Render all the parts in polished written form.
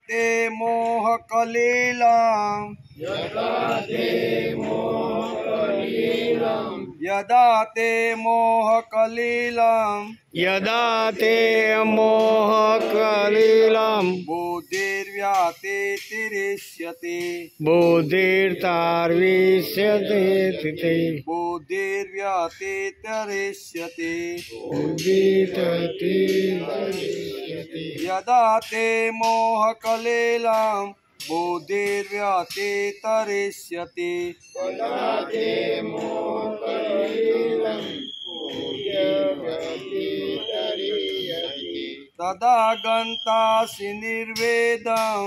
ते मोहकलीलं यदा ते मोहकलीलं बुद्धिर्व्यतिरिच्यते यदा ते मोहकलीलं बुद्धिर्व्यतिरिच्यते तदा गन्तासि निर्वेदं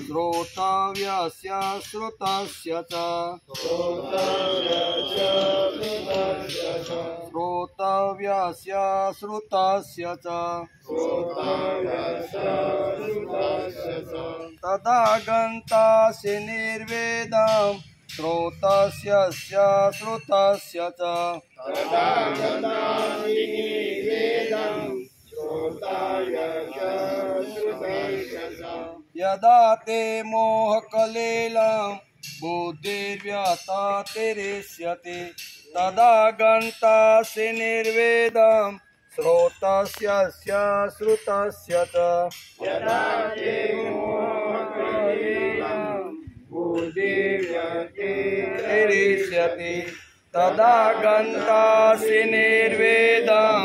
श्रोतव्यस्य श्रुतस्य च तदा गन्तासि निर्वेदं श्रोतस्य श्रुतस्य च यदा ते मोहकलीलं बुद्धिर्व्यतिरिच्यते तदा गन्तासि निर्वेदं श्रोतस्य श्रुतस्य च बुद्धिर्व्यतिरिच्यते तदा गन्तासि निर्वेदं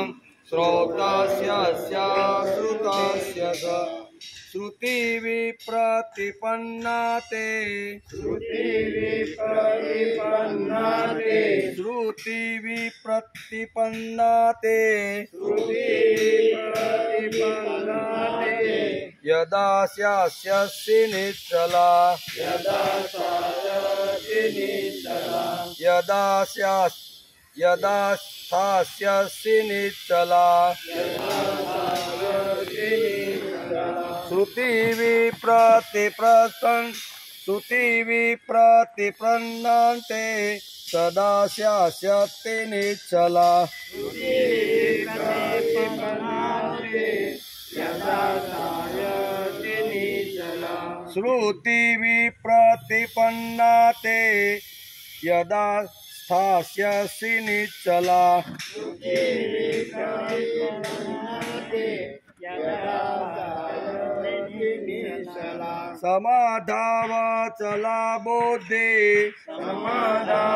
श्रोतस्य श्रुतस्य च श्रुतिविप्रतिपन्ना ते यदा स्यास्यसि निश्चला यदा स्थास्यसि निश्चला श्रुतिविप्रतिपन्नन्ते सदा स्यास्यति निश्चला श्रुतिविप्रतिपन्नते यदा स्थास्यसि निश्चला समाधावचला बुद्धि तदा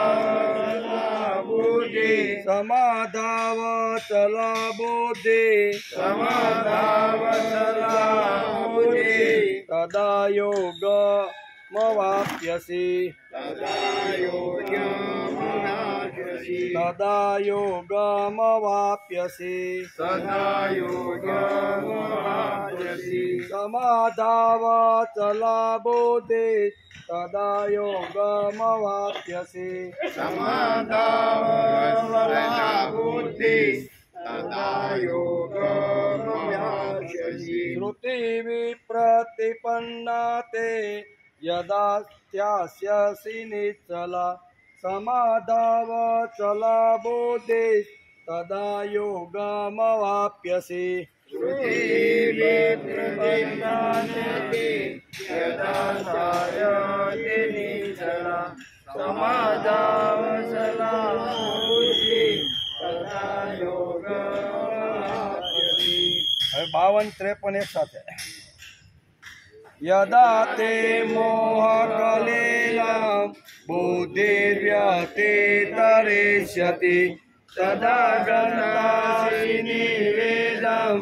योगमवाप्यसि समाधावचला बुद्धि तदा योगमवाप्यसि श्रुतिविप्रतिपन्नते यदा स्यास्यसि निश्चला समाधावचला बुद्धि तदा योगमवाप्यसि હવે 52-53 एक साथ है। यदा ते मोहकलीलं बुद्धिर्व्यतिरिच्यते तदा गन्तासि निर्वेदं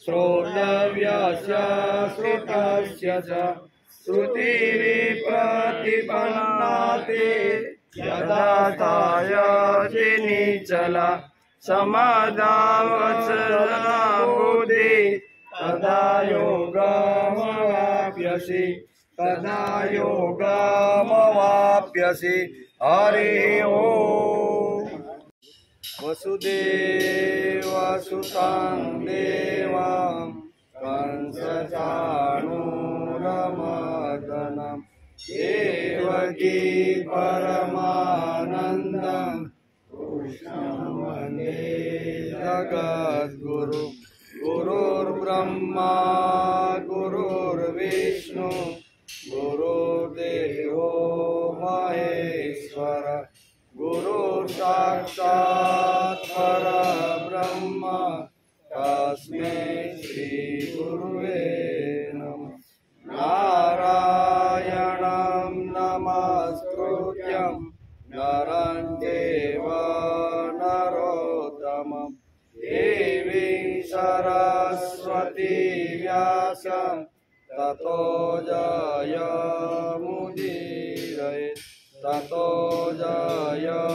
श्रोतव्यस्य श्रुतस्य च श्रुतिविप्रतिपन्नते यदा स्थास्यसि निश्चला समाधावचला बुद्धि तदा योगमवाप्यसि हरि ओम। वसुदेवसुतं देवं कंसचाणूरमर्दनं देवकी परमानन्दं कृष्णं वन्दे जगद्गुरु गुरुर्ब्रह्मा गुरुर्विष्णु गुरुर्देवो महेश्वर गुरुर्साक्षात् परब्रह्म तस्मै श्रीगुरुवे नमः। नारायणं नमस्कृत्यं नरं चैव नरोत्तमं देवीं सरस्वती व्यासं ततो जयमुदीरये ततो जयमुदीरये।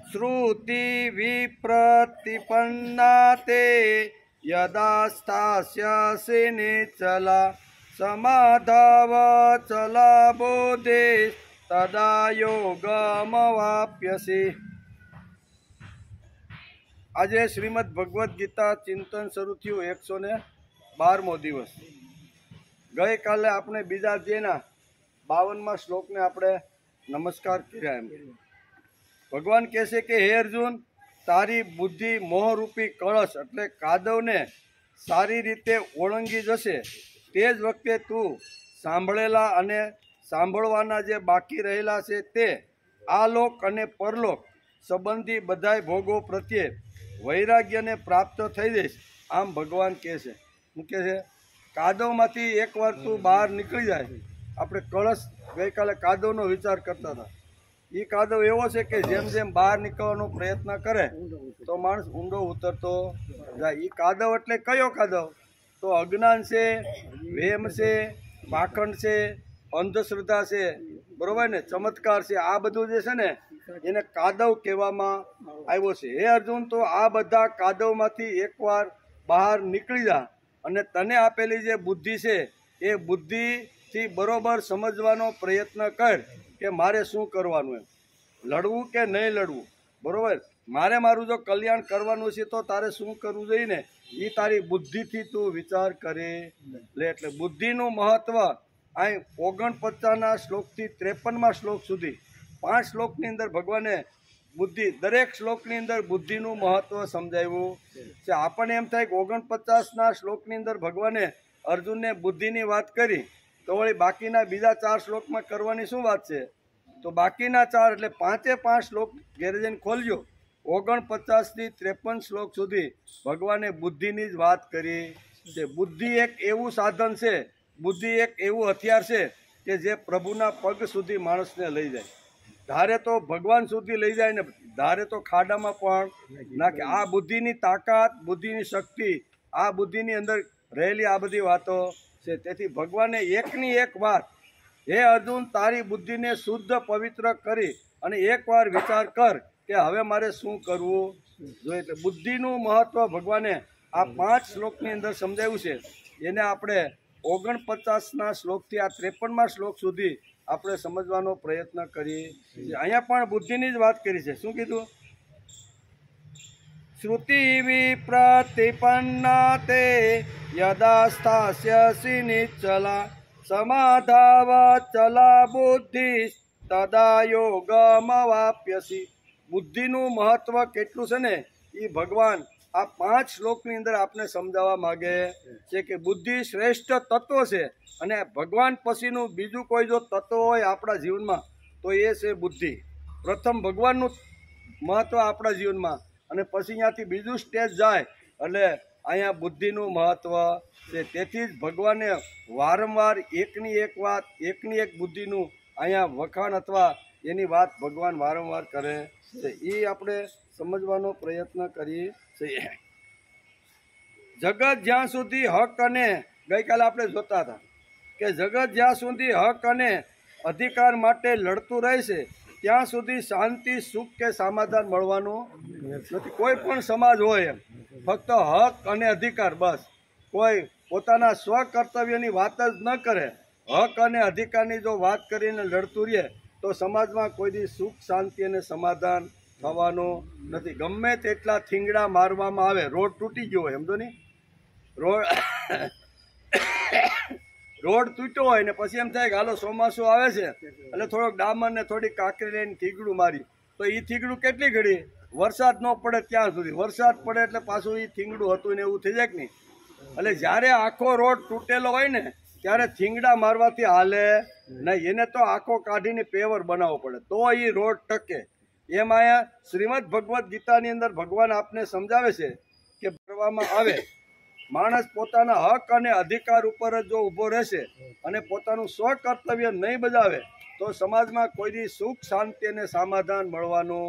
श्रुति विप्रतिपन्ना ते यदा स्थास्यसि निश्चला समाधावचला बोधे तदा योगमवाप्यसि। આજે શ્રીમદ ભગવદ્ ગીતા ચિંતન શરૂ થયું 112મો દિવસ। ગઈકાલે આપણે બીજા અધ્યાયના 52મા શ્લોકને આપણે નમસ્કાર કર્યા। એમ ભગવાન કહે છે કે હે અર્જુન, તારી બુદ્ધિ મોહરૂપી કળશ એટલે કાદવને સારી રીતે ઓળંગી જશે તે જ વખતે તું સાંભળેલા અને સાંભળવાના જે બાકી રહેલા છે તે આ લોક અને પરલોક સંબંધી બધાય ભોગો પ્રત્યે વૈરાગ્યને પ્રાપ્ત થઈ જઈશ। આમ ભગવાન કહે છે। શું કહે છે? કાદવમાંથી એકવાર તું બહાર નીકળી જાય। આપણે કળશ ગઈકાલે કાદવનો વિચાર કરતા હતા। એ કાદવ એવો છે કે જેમ જેમ બહાર નીકળવાનો પ્રયત્ન કરે તો માણસ ઊંડો ઉતરતો જાય। એ કાદવ એટલે કયો કાદવ? તો અજ્ઞાન છે, વેમ છે, પાખંડ છે, અંધશ્રદ્ધા છે, બરોબર ને, ચમત્કાર છે, આ બધું જે છે ને એને કાદવ કહેવામાં આવ્યો છે। હે અર્જુન, તો આ બધા કાદવમાંથી એકવાર બહાર નીકળી જા અને તને આપેલી જે બુદ્ધિ છે એ બુદ્ધિથી બરોબર સમજવાનો પ્રયત્ન કર કે મારે શું કરવાનું, એમ લડવું કે નહીં લડવું, બરોબર। મારું જો કલ્યાણ કરવાનું છે તો તારે શું કરવું જોઈએ ને એ તારી બુદ્ધિથી તું વિચાર કરી લે। એટલે બુદ્ધિનું મહત્વ અહીં 49ના શ્લોકથી 53મા શ્લોક સુધી 5 શ્લોકની અંદર ભગવાને બુદ્ધિ, દરેક શ્લોકની અંદર બુદ્ધિનું મહત્વ સમજાવ્યું છે। આપણને એમ થાય કે 49ના શ્લોકની અંદર ભગવાને અર્જુનને બુદ્ધિની વાત કરી તો વળી બાકીના બીજા 4 શ્લોકમાં કરવાની શું વાત છે? તો બાકીના 4 એટલે 5 શ્લોક ઘેર જઈને ખોલજો। 49થી 53 શ્લોક સુધી ભગવાને બુદ્ધિની જ વાત કરી છે। બુદ્ધિ એક એવું સાધન છે, બુદ્ધિ એક એવું હથિયાર છે કે જે પ્રભુના પગ સુધી માણસને લઈ જાય। ધારે તો ભગવાન સુધી લઈ જાય ને ધારે તો ખાડામાં પણ નાખે। આ બુદ્ધિની તાકાત, બુદ્ધિની શક્તિ, આ બુદ્ધિની અંદર રહેલી આ બધી વાતો છે। તેથી ભગવાને એકની એક વાત, હે અર્જુન, તારી બુદ્ધિને શુદ્ધ પવિત્ર કરી અને એકવાર વિચાર કર કે હવે મારે શું કરવું જોઈએ। એટલે બુદ્ધિનું મહત્વ ભગવાને આ 5 શ્લોકની અંદર સમજાવ્યું છે। એને આપણે 49ના શ્લોકથી આ 53મા શ્લોક સુધી આપણે સમજવાનો પ્રયત્ન કરીએ છીએ। અહીંયા પણ બુદ્ધિની જ વાત કરી છે। શું કીધું? શ્રુતિ વિપ્રતિપન્ના તે યદા સ્થાસ્યસી નિશ્ચલા સમાધાવચલા બુદ્ધિ તદા યોગમવાપ્યસી। બુદ્ધિનું મહત્વ કેટલું છે ને એ ભગવાન આ 5 શ્લોકની અંદર આપણે સમજાવવા માગે છે કે બુદ્ધિ શ્રેષ્ઠ તત્વ છે અને ભગવાન પછીનું બીજું કોઈ જો તત્વ હોય આપણા જીવનમાં તો એ છે બુદ્ધિ। પ્રથમ ભગવાનનું મહત્વ આપણા જીવનમાં અને પછી અહીંયાથી બીજું સ્ટેજ જાય એટલે અહીંયા બુદ્ધિનું મહત્વ છે। તેથી જ ભગવાને વારંવાર એકની એક વાત, એકની એક બુદ્ધિનું અહીંયા વખાણ અથવા એની વાત ભગવાન વારંવાર કરે છે। એ આપણે સમજવાનો પ્રયત્ન કરીએ છીએ। જગત જ્યાં સુધી હક અને ગઈકાલે આપણે જોતા હતા કે જગત જ્યાં સુધી હક અને અધિકાર માટે લડતું રહેશે ત્યાં સુધી શાંતિ, સુખ કે સમાધાન મળવાનું નથી। કોઈ પણ સમાજ હોય એમ ફક્ત હક અને અધિકાર, બસ કોઈ પોતાના સ્વકર્તવ્યની વાત જ ન કરે, હક અને અધિકારની જો વાત કરીને લડતું રહે તો સમાજમાં કોઈ દી સુખ, શાંતિ અને સમાધાન થવાનું નથી. ગમે તેટલા થીંગડા મારવામાં આવે, રોડ તૂટી ગયો હોય, સમજો નહીં, રોડ તૂટ્યો હોય ને પછી એમ થાય કે હાલો ચોમાસું આવે છે એટલે થોડોક ડામર ને થોડી કાંકરી લઈને થીગડું મારી, તો એ થીગડું કેટલી ઘડી, વરસાદ ન પડે ત્યાં સુધી, વરસાદ પડે એટલે પાછું એ થીંગડું હતું ને એવું થઈ જાય કે નહીં. એટલે જ્યારે આખો રોડ તૂટેલો હોય ને ત્યારે થીંગડા મારવાથી હાલે નહીં, એને તો આખો કાઢીને પેવર બનાવવો પડે તો એ રોડ ટકે. એમ અહીંયા શ્રીમદ ભગવદ્ ગીતાની અંદર ભગવાન આપને સમજાવે છે કે કરવામાં આવે, માણસ પોતાના હક અને અધિકાર ઉપર જ જો ઊભો રહેશે અને પોતાનું સ્વકર્તવ્ય નહીં બજાવે તો સમાજમાં કોઈની સુખ શાંતિ અને સમાધાન મળવાનું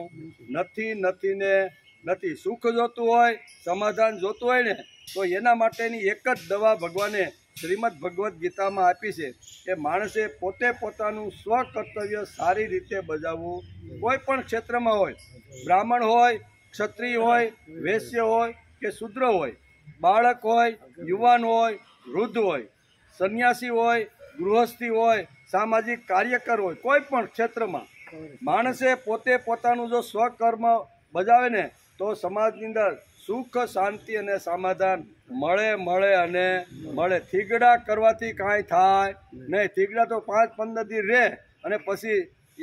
નથી. સુખ જોતું હોય, સમાધાન જોતું હોય ને તો એના માટેની એક જ દવા ભગવાને શ્રીમદ ભગવદ્ ગીતામાં આપી છે કે માણસે પોતે પોતાનું સ્વકર્તવ્ય સારી રીતે બજાવવું. કોઈ પણ ક્ષેત્રમાં હોય, બ્રાહ્મણ હોય, ક્ષત્રિય હોય, વૈશ્ય હોય કે શૂદ્ર હોય, બાળક હોય, યુવાન હોય, વૃદ્ધ હોય, સંન્યાસી હોય, ગૃહસ્થી હોય, સામાજિક કાર્યકર હોય, કોઈ પણ ક્ષેત્રમાં માણસે પોતે પોતાનું જો સ્વકર્મ બજાવે ને તો સમાજની અંદર સુખ શાંતિ અને સમાધાન મળે. થીગડા કરવાથી કાંઈ થાય નહીં. થીગડા તો 5-15 દી રહે અને પછી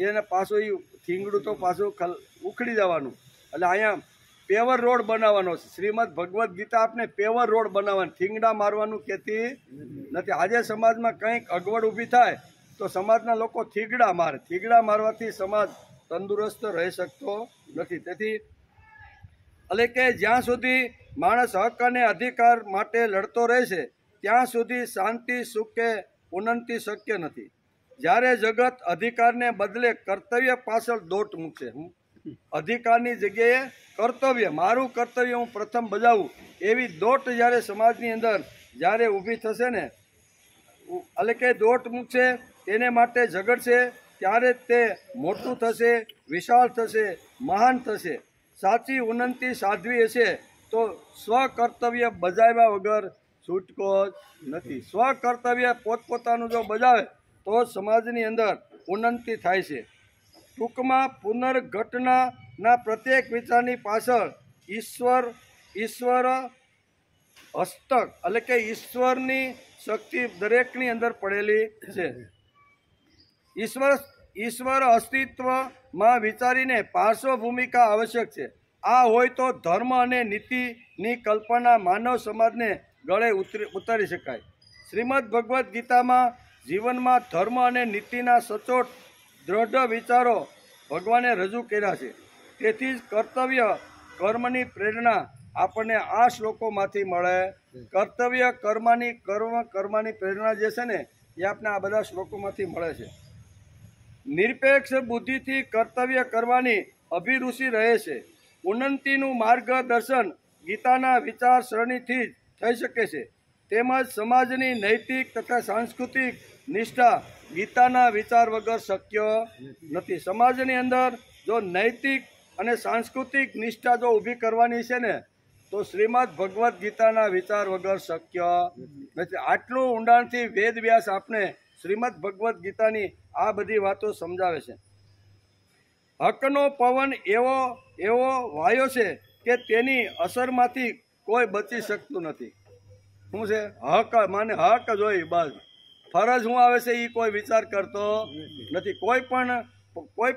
એને પાછું એ થીંગડું તો પાછું ઉખડી જવાનું. એટલે અહીંયા પેવર રોડ બનાવવાનો છે. શ્રીમદ ભગવદ્ ગીતા આપને પેવર રોડ બનાવવાનું, થીંગડા મારવાનું કહેતી નથી. આજે સમાજમાં કંઈક અગવડ ઊભી થાય તો સમાજના લોકો થીગડા મારે. થીગડા મારવાથી સમાજ તંદુરસ્ત રહી શકતો નથી. તેથી એટલે કે જ્યાં સુધી માણસ હક અને અધિકાર માટે લડતો રહેશે ત્યાં સુધી શાંતિ, સુખ કે ઉન્નતિ શક્ય નથી. જ્યારે જગત અધિકારને બદલે કર્તવ્ય પાછળ દોટ મૂકશે, અધિકારની જગ્યાએ કર્તવ્ય, મારું કર્તવ્ય હું પ્રથમ બજાવું, એવી દોટ જ્યારે સમાજની અંદર જ્યારે ઊભી થશે ને, એટલે કે દોટ મૂકશે, તેને માટે ઝઘડશે, ત્યારે તે મોટું થશે, વિશાળ થશે, મહાન થશે. સાચી ઉન્નતિ સાધવી હશે તો સ્વકર્તવ્ય બજાવ્યા વગર છૂટકો જ નથી. સ્વકર્તવ્ય પોતપોતાનું જો બજાવે તો સમાજની અંદર ઉન્નતિ થાય છે. ટૂંકમાં પુનર્ઘટનાના પ્રત્યેક વિચારની પાછળ ઈશ્વર હસ્તક, એટલે કે ઈશ્વરની શક્તિ દરેકની અંદર પડેલી છે. ઈશ્વર અસ્તિત્વમાં વિચારીને પાર્શ્વ ભૂમિકા આવશ્યક છે. આ હોય તો ધર્મ અને નીતિની કલ્પના માનવ સમાજને ગળે ઉતારી શકાય. શ્રીમદ ભગવદ્ ગીતામાં જીવનમાં ધર્મ અને નીતિના સચોટ દ્રઢ વિચારો ભગવાને રજૂ કર્યા છે. તેથી જ કર્તવ્ય કર્મની પ્રેરણા આપણને આ શ્લોકોમાંથી મળે. કર્તવ્ય કર્મની પ્રેરણા જે છે ને એ આપણને આ બધા શ્લોકોમાંથી મળે છે. નિરપેક્ષ બુદ્ધિથી કર્તવ્ય કરવાની અભિરુચિ રહે છે. ઉન્નતિનું માર્ગદર્શન ગીતાના વિચાર સરણીથી જ થઈ શકે છે. તેમજ સમાજની નૈતિક તથા સાંસ્કૃતિક નિષ્ઠા ગીતાના વિચાર વગર શક્ય નથી. સમાજની અંદર જો નૈતિક અને સાંસ્કૃતિક નિષ્ઠા જો ઊભી કરવાની છે ને તો શ્રીમદ ભગવદ્ ગીતાના વિચાર વગર શક્ય નથી. આટલું ઊંડાણથી વેદ વ્યાસ આપને શ્રીમદ ભગવદ્ ગીતાની આ બધી વાતો સમજાવે છે. હકનો પવન એવો વાયો છે કે તેની અસરમાંથી કોઈ બચી શકતું નથી. શું છે? હક માને હક જ હોય, બસ ફરજ શું આવે છે એ કોઈ વિચાર કરતો નથી. કોઈ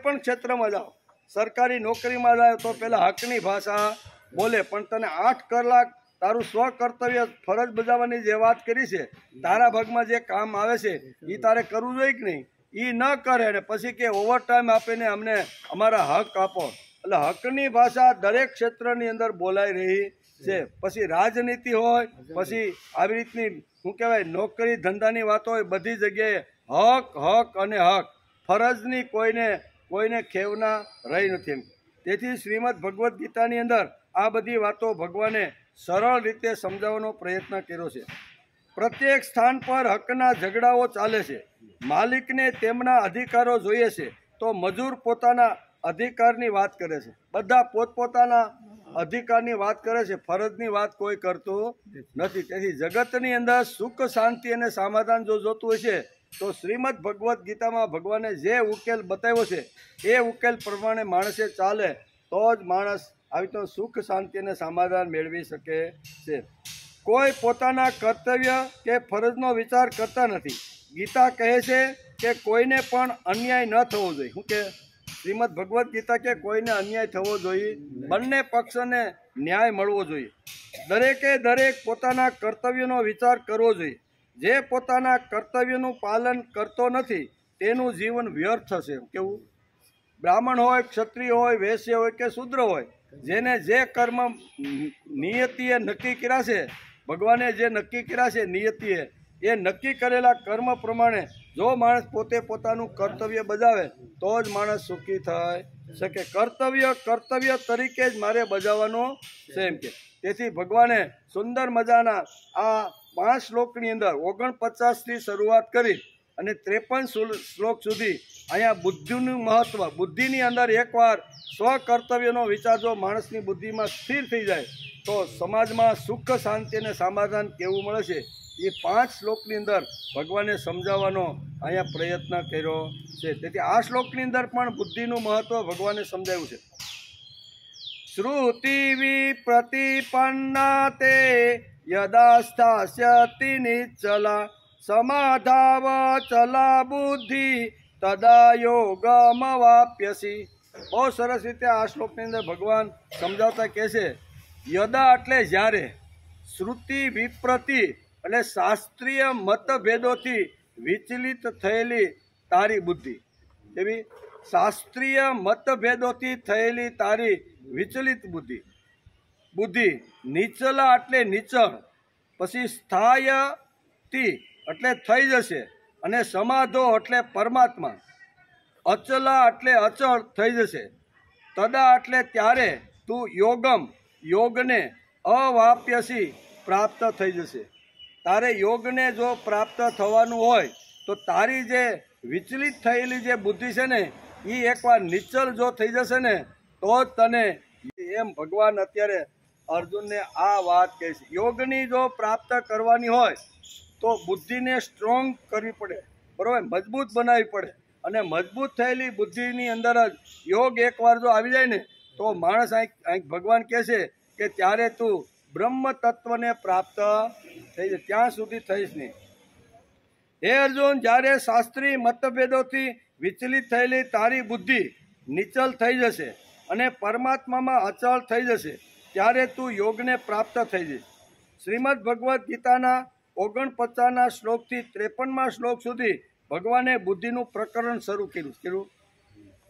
પણ ક્ષેત્રમાં જાઓ, સરકારી નોકરીમાં જાઓ તો પહેલાં હકની ભાષા બોલે, પણ તને 8 કલાક તારું સ્વકર્તવ્ય ફરજ બજાવવાની જે વાત કરી છે, તારા ભાગમાં જે કામ આવે છે એ તારે કરવું જોઈએ કે નહીં? એ ન કરે ને પછી કે ઓવરટાઈમ આપીને અમને અમારા હક આપો. એટલે હકની ભાષા દરેક ક્ષેત્રની અંદર બોલાઈ રહી છે. પછી રાજનીતિ હોય, પછી આવી રીતની શું કહેવાય નોકરી ધંધાની વાતો હોય, બધી જગ્યાએ હક અને હક, ફરજની કોઈને ખેવના રહી નથી. તેથી શ્રીમદ ભગવદ્ ગીતાની અંદર આ બધી વાતો ભગવાને સરળ રીતે સમજાવવાનો પ્રયત્ન કર્યો છે. પ્રત્યેક સ્થાન પર હકના ઝઘડાઓ ચાલે છે. માલિકને તેમના અધિકારો જોઈએ છે તો મજૂર પોતાના અધિકારની વાત કરે છે. બધા પોતપોતાના અધિકારની વાત કરે છે, ફરજની વાત કોઈ કરતું નથી. તેથી જગતની અંદર સુખ શાંતિ અને સમાધાન જો જોતું હોય છે તો શ્રીમદ ભગવદ્ ગીતામાં ભગવાને જે ઉકેલ બતાવ્યો છે એ ઉકેલ પ્રમાણે માણસે ચાલે તો જ માણસ આવી તો સુખ શાંતિ અને સમાધાન મેળવી શકે છે. કોઈ પોતાના કર્તવ્ય કે ફરજનો વિચાર કરતા નથી. ગીતા કહે છે કે કોઈને પણ અન્યાય ન થવો જોઈએ. શું કે શ્રીમદ ભગવદ્ ગીતા કે કોઈને અન્યાય થવો જોઈએ, બંને પક્ષને ન્યાય મળવો જોઈએ. દરેકે દરેક પોતાના કર્તવ્યનો વિચાર કરવો જોઈએ. જે પોતાના કર્તવ્યનું પાલન કરતો નથી તેનું જીવન વ્યર્થ છે. કેવું? બ્રાહ્મણ હોય, ક્ષત્રિય હોય, વૈશ્ય હોય કે શૂદ્ર હોય, જેને જે કર્મ નિયતિએ નક્કી કર્યા છે, ભગવાને જે નક્કી કર્યા છે નિયતિએ, એ નક્કી કરેલા કર્મ પ્રમાણે જો માણસ પોતે પોતાનું કર્તવ્ય બજાવે તો જ માણસ સુખી થઈ શકે. કર્તવ્ય તરીકે જ મારે બજાવવાનો છે એમ કે. તેથી ભગવાને સુંદર મજાના આ 5 શ્લોકની અંદર 49થી શરૂઆત કરી અને 53 શ્લોક સુધી અહીંયા બુદ્ધિનું મહત્વ, બુદ્ધિની અંદર એકવાર સ્વકર્તવ્યનો વિચાર જો માણસની બુદ્ધિમાં સ્થિર થઈ જાય તો સમાજમાં સુખ શાંતિ અને સમાધાન કેવું મળે છે એ 5 શ્લોકની અંદર ભગવાને સમજાવવાનો અહીંયા પ્રયત્ન કર્યો છે. તેથી આ શ્લોકની અંદર પણ બુદ્ધિનું મહત્વ ભગવાને સમજાવ્યું છે. શ્રુતિ વિપ્રતિપન્ના તે યદા સ્થાસ્યતિ નિશ્ચલા સમાધાવ ચલા બુદ્ધિ તદા યોગમવાપ્યસી. બહુ સરસ રીતે આ શ્લોકની અંદર ભગવાન સમજાવતા કહે છે, યદા એટલે જ્યારે, શ્રુતિ વિપ્રતિ એટલે શાસ્ત્રીય મતભેદોથી વિચલિત થયેલી તારી બુદ્ધિ. એવી શાસ્ત્રીય મતભેદોથી થયેલી તારી વિચલિત બુદ્ધિ. નીચલા એટલે નીચળ, પછી સ્થાયતિ એટલે થઈ જશે, અને સમાધો એટલે પરમાત્મા, અચલા એટલે અચળ થઈ જશે, તદા એટલે ત્યારે તું યોગને અવાપ્યસી પ્રાપ્ત થઈ જશે. તારે યોગને જો પ્રાપ્ત થવાનું હોય તો તારી જે વિચલિત થયેલી જે બુદ્ધિ છે ને એ એકવાર નિશ્ચલ જો થઈ જશે ને તો જ તને, એમ ભગવાન અત્યારે અર્જુનને આ વાત કહે છે. યોગની જો પ્રાપ્ત કરવાની હોય તો બુદ્ધિને સ્ટ્રોંગ કરવી પડે, બરાબર, મજબૂત બનાવવી પડે. અને મજબૂત થયેલી બુદ્ધિની અંદર જ યોગ એકવાર જો આવી જાય ને તો માણસ અહીં ભગવાન કહે છે કે ત્યારે તું બ્રહ્મ તત્વને પ્રાપ્ત થઈ જાય. ત્યાં સુધી થઈશ નહીં. હે અર્જુન, જ્યારે શાસ્ત્રી મતભેદોથી વિચલિત થયેલી તારી બુદ્ધિ નિચલ થઈ જશે અને પરમાત્મામાં અચળ થઈ જશે ત્યારે તું યોગને પ્રાપ્ત થઈ જઈશ. શ્રીમદ ભગવદ્ ગીતાના 49ના શ્લોકથી 53મા શ્લોક સુધી ભગવાને બુદ્ધિનું પ્રકરણ શરૂ કર્યું.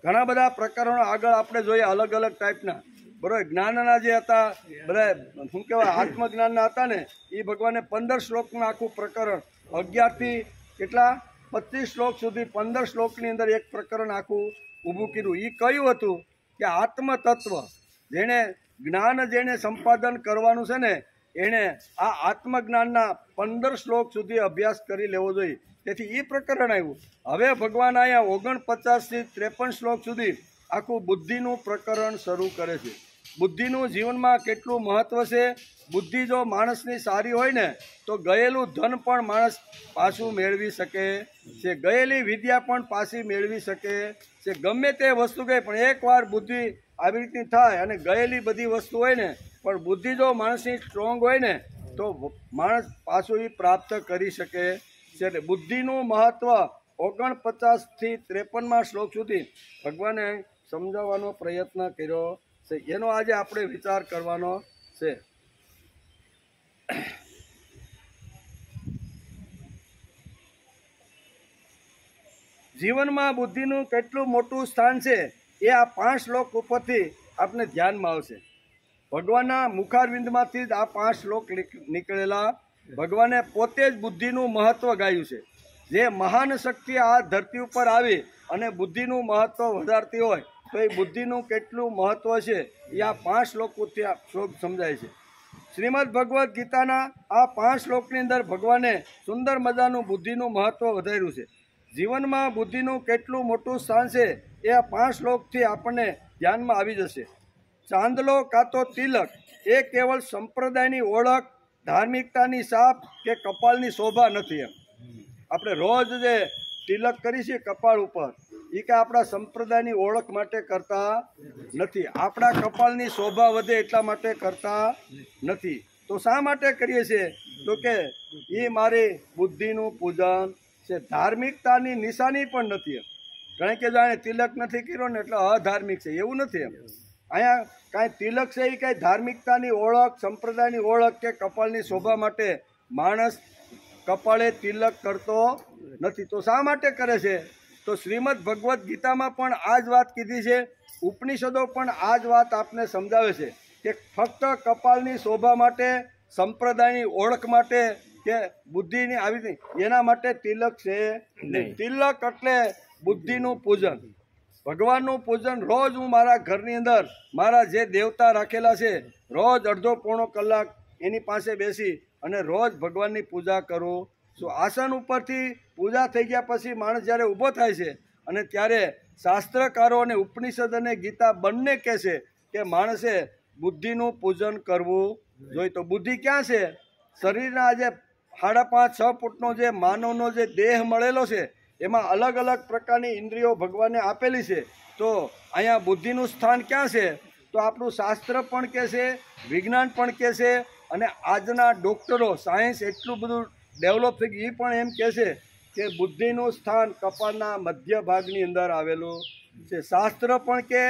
ઘણા બધા પ્રકરણો આગળ આપણે જોઈએ, અલગ અલગ ટાઈપના, બરાબર. જ્ઞાનના જે હતા બધા શું કહેવાય આત્મજ્ઞાનના હતા ને એ ભગવાને 15 શ્લોકનું આખું પ્રકરણ, 11થી કેટલા 25 શ્લોક સુધી 15 શ્લોકની અંદર એક પ્રકરણ આખું ઊભું કર્યું. એ કયું હતું કે આત્મતત્વ, જેણે સંપાદન કરવાનું છે ને એણે આ આત્મજ્ઞાનના 15 શ્લોક સુધી અભ્યાસ કરી લેવો જોઈએ. તેથી એ પ્રકરણ આવ્યું. હવે ભગવાન અહીંયા 49થી 53 શ્લોક સુધી આખું બુદ્ધિનું પ્રકરણ શરૂ કરે છે. બુદ્ધિનું જીવનમાં કેટલું મહત્વ છે. બુદ્ધિ જો માણસની સારી હોય ને તો ગયેલું ધન પણ માણસ પાછું મેળવી શકે છે, ગયેલી વિદ્યા પણ પાછી મેળવી શકે છે. ગમે તે વસ્તુ ગઈ પણ એકવાર બુદ્ધિ આવી રીતની થાય અને ગયેલી બધી વસ્તુ હોય ને પણ બુદ્ધિ જો માણસની સ્ટ્રોંગ હોય ને તો માણસ પાછું એ પ્રાપ્ત કરી શકે છે. એટલે બુદ્ધિનું મહત્વ 49થી 53મા શ્લોક સુધી ભગવાને સમજાવવાનો પ્રયત્ન કર્યો છે. એનો આજે આપણે વિચાર કરવાનો છે. જીવનમાં બુદ્ધિનું કેટલું મોટું સ્થાન છે એ આ 5 શ્લોક ઉપરથી આપણે ધ્યાનમાં આવશે. ભગવાનના મુખારવિંદમાંથી જ આ 5 શ્લોક નીકળેલા. ભગવાને પોતે જ બુદ્ધિનું મહત્વ ગાયું છે. જે મહાન શક્તિ આ ધરતી ઉપર આવી અને બુદ્ધિનું મહત્વ વધારતી હોય તો એ બુદ્ધિનું કેટલું મહત્વ છે એ આ 5 શ્લોકથી શ્લોક સમજાય છે. શ્રીમદ ભગવદ્ ગીતાના આ 5 શ્લોકની અંદર ભગવાને સુંદર મજાનું બુદ્ધિનું મહત્વ વધાર્યું છે. જીવનમાં બુદ્ધિનું કેટલું મોટું સ્થાન છે એ આ 5 શ્લોકથી આપણને ધ્યાનમાં આવી જશે. ચાંદલો કાં તો તિલક એ કેવળ સંપ્રદાયની ઓળખ, ધાર્મિકતાની છાપ કે કપાળની શોભા નથી. એમ આપણે રોજ જે તિલક કરી છીએ કપાળ ઉપર એ કે આપણા સંપ્રદાયની ઓળખ માટે કરતા નથી, આપણા કપાળની શોભા વધે એટલા માટે કરતા નથી. તો શા માટે કરીએ છીએ? તો કે એ મારી બુદ્ધિનું પૂજન છે, ધાર્મિકતાની નિશાની પણ નથી. કારણ કે જાણે તિલક નથી કર્યો ને એટલે અધાર્મિક છે, એવું નથી. અહીંયા કાંઈ તિલક છે એ કાંઈ ધાર્મિકતાની ઓળખ, સંપ્રદાયની ઓળખ કે કપાળની શોભા માટે માણસ કપાળે તિલક કરતો નથી. તો શા માટે કરે છે? તો શ્રીમદ ભગવદ્ ગીતામાં પણ આ જ વાત કીધી છે, ઉપનિષદો પણ આ જ વાત આપને સમજાવે છે કે ફક્ત કપાળની શોભા માટે, સંપ્રદાયની ઓળખ માટે કે બુદ્ધિની આવી એના માટે તિલક છે નહીં. તિલક એટલે બુદ્ધિનું પૂજન, ભગવાનનું પૂજન. રોજ હું મારા ઘરની અંદર મારા જે દેવતા રાખેલા છે રોજ અડધો પોણો કલાક એની પાસે બેસી અને રોજ ભગવાનની પૂજા કરું છું. આસન ઉપરથી પૂજા થઈ ગયા પછી માણસ જ્યારે ઊભો થાય છે અને ત્યારે શાસ્ત્રકારો અને ઉપનિષદ અને ગીતા બંને કહે છે કે માણસે બુદ્ધિનું પૂજન કરવું જોઈએ. તો બુદ્ધિ ક્યાં છે? શરીરના આજે 5.5-6 ફૂટનો જે માનવનો જે દેહ મળેલો છે એમાં અલગ અલગ પ્રકારની ઇન્દ્રિયો ભગવાને આપેલી છે. તો અહીંયા બુદ્ધિનું સ્થાન ક્યાં છે? તો આપણું શાસ્ત્ર પણ કહે છે, વિજ્ઞાન પણ કહે છે, અને આજના ડૉક્ટરો, સાયન્સ એટલું બધું ડેવલપ થઈ ગયું એ પણ એમ કહે છે કે બુદ્ધિનું સ્થાન કપાળના મધ્ય ભાગની અંદર આવેલું છે. શાસ્ત્ર પણ કહે,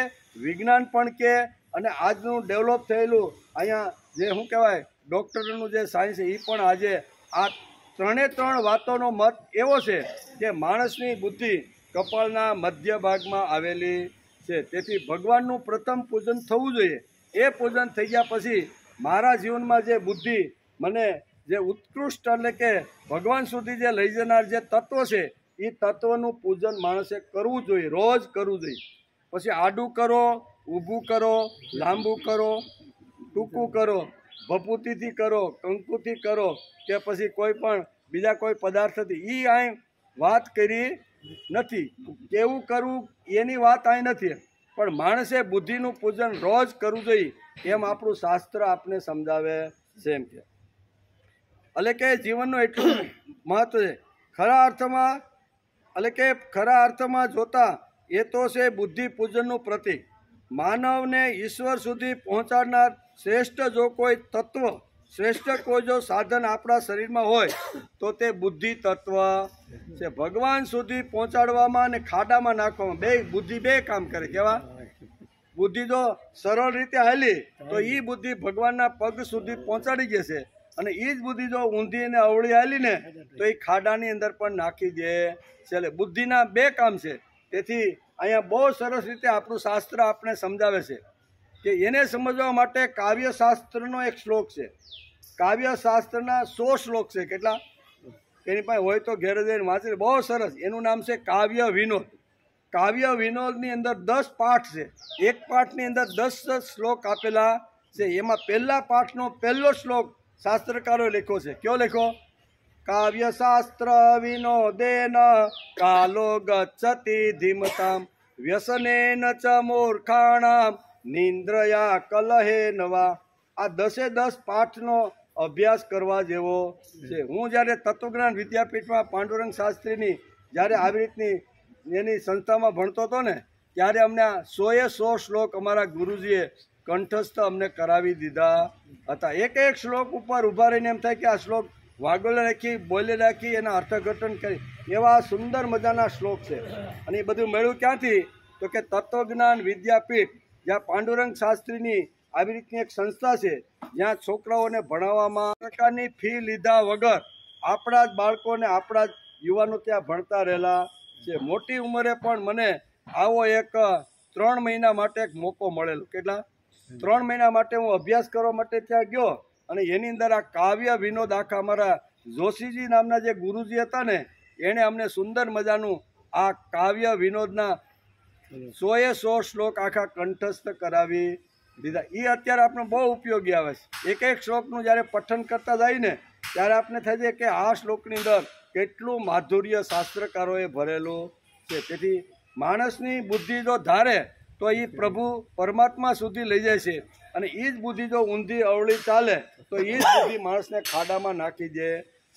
વિજ્ઞાન પણ કહે, અને આજનું ડેવલપ થયેલું અહીંયા જે શું કહેવાય ડૉક્ટરનું જે સાયન્સ છે એ પણ આજે આ 3 વાતોનો મત એવો છે કે માણસની બુદ્ધિ કપાળના મધ્ય ભાગમાં આવેલી છે. તેથી ભગવાનનું પ્રથમ પૂજન થવું જોઈએ. એ પૂજન થઈ ગયા પછી મારા જીવનમાં જે બુદ્ધિ મને જે ઉત્કૃષ્ટ એટલે કે ભગવાન સુધી જે લઈ જનાર જે તત્વ છે એ તત્વનું પૂજન માણસે કરવું જોઈએ, રોજ કરવું જોઈએ. પછી આડું કરો, ઊભું કરો, લાંબુ કરો, ટૂંકું કરો, ભભૂતિથી કરો, કંકુથી કરો કે પછી કોઈ પણ બીજા કોઈ પદાર્થથી, એ અહીં વાત કરી નથી. કેવું કરવું એની વાત અહીં નથી, પણ માણસે બુદ્ધિનું પૂજન રોજ કરવું જોઈએ એમ આપણું શાસ્ત્ર આપને સમજાવે છે. એમ કે એટલે કે જીવનનું એટલું મહત્વ છે. ખરા અર્થમાં જોતા એ તો છે બુદ્ધિ પૂજનનું પ્રતીક. માનવને ઈશ્વર સુધી પહોંચાડનાર શ્રેષ્ઠ જો કોઈ તત્વ, શ્રેષ્ઠ કોઈ જો સાધન આપણા શરીરમાં હોય તો તે બુદ્ધિ તત્વ છે. ભગવાન સુધી પહોંચાડવામાં અને ખાડામાં નાખવામાં બુદ્ધિ બે કામ કરે. કેવા? બુદ્ધિ જો સરળ રીતે હાલી તો એ બુદ્ધિ ભગવાનના પગ સુધી પહોંચાડી જશે, અને એ જ બુદ્ધિ જો ઊંધી અને અવળી હાલી ને તો એ ખાડાની અંદર પણ નાખી દે છે. એટલે બુદ્ધિના બે કામ છે. તેથી અહીંયા બહુ સરસ રીતે આપણું શાસ્ત્ર આપણે સમજાવે છે કે એને સમજવા માટે કાવ્યશાસ્ત્રનો એક શ્લોક છે. કાવ્યશાસ્ત્રના 100 શ્લોક છે. કેટલા? એની પાસે હોય તો ઘેર જઈને વાંચી, બહુ સરસ. એનું નામ છે કાવ્ય વિનોદ. કાવ્ય વિનોદની અંદર 10 પાઠ છે. એક પાઠની અંદર 10 શ્લોક આપેલા છે. એમાં પહેલા પાઠનો પહેલો શ્લોક શાસ્ત્રકારોએ લખ્યો છે. કયો લખ્યો? કાવ્યશાસ્ત્ર વિનોદેન કાલો ગચ્છતિ ધીમતામ વ્યસનેન ચ મૂર્ખાણામ નિંદ્રયા કલહે નવા. આ 10 પાઠનો અભ્યાસ કરવા જેવો છે. હું જ્યારે તત્વજ્ઞાન વિદ્યાપીઠમાં પાંડુરંગ શાસ્ત્રીની જ્યારે આવી રીતની એની સંસ્થામાં ભણતો હતો ને ત્યારે અમને 100 શ્લોક અમારા ગુરુજીએ કંઠસ્થ અમને કરાવી દીધા હતા. એક શ્લોક ઉપર ઊભા રહીને એમ થાય કે આ શ્લોક વાગોલે રાખી, બોલે રાખી, એના અર્થઘટન કરી, એવા સુંદર મજાના શ્લોક છે. અને એ બધું મળ્યું ક્યાંથી? તો કે તત્વજ્ઞાન વિદ્યાપીઠ, જ્યાં પાંડુરંગ શાસ્ત્રીની આવી રીતની એક સંસ્થા છે, જ્યાં છોકરાઓને ભણાવવામાં પ્રકારની ફી લીધા વગર આપણા જ બાળકોને, આપણા જ યુવાનો ત્યાં ભણતા રહેલા છે. મોટી ઉંમરે પણ મને આવો એક 3 મહિના માટે એક મોકો મળેલો. કેટલા? 3 મહિના માટે હું અભ્યાસ કરવા માટે ત્યાં ગયો, અને એની અંદર આ કાવ્ય વિનોદ આખા અમારા જોશીજી નામના જે ગુરુજી હતા ને એણે અમને સુંદર મજાનું આ કાવ્ય વિનોદના 100 શ્લોક આખા કંઠસ્થ કરાવી દીધા. એ અત્યારે આપણે બહુ ઉપયોગી આવે છે. એક શ્લોકનું જ્યારે પઠન કરતા જાય ને ત્યારે આપણે થાય છે કે આ શ્લોકની અંદર કેટલું માધુર્ય શાસ્ત્રકારોએ ભરેલું છે. તેથી માણસની બુદ્ધિ જો ધારે તો એ પ્રભુ પરમાત્મા સુધી લઈ જાય છે, અને એ જ બુદ્ધિ જો ઊંધી અવળી ચાલે તો એ જ બુદ્ધિ માણસને ખાડામાં નાખી દે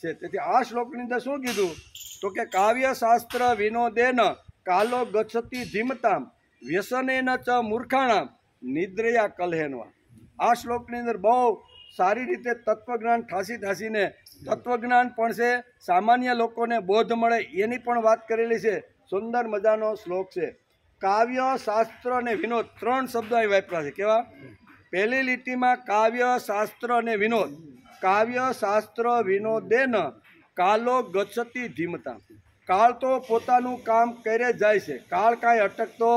છે. તેથી આ શ્લોકની અંદર શું કીધું? તો કે કાવ્યશાસ્ત્ર વિનોદેન કાલો ગચ્છતિ ધીમતામ વ્યસનેન ચ મૂર્ખાણામ નિદ્રયા કલહેનવા. આ શ્લોકની અંદર બહુ સારી રીતે તત્વજ્ઞાન ઠાસીને તત્વજ્ઞાન પણ છે, સામાન્ય લોકોને બોધ મળે એની પણ વાત કરેલી છે. સુંદર મજાનો શ્લોક છે. કાવ્ય, શાસ્ત્ર અને વિનોદ 3 શબ્દો અહીં વાપર્યા છે. કેવા? પહેલી લીટીમાં કાવ્ય, શાસ્ત્ર અને વિનોદ. કાવ્ય, શાસ્ત્ર, વિનોદેન કાલો ગચ્છતિ ધીમતા. કાળ તો પોતાનું કામ કરે જાય છે, કાળ કાંઈ અટકતો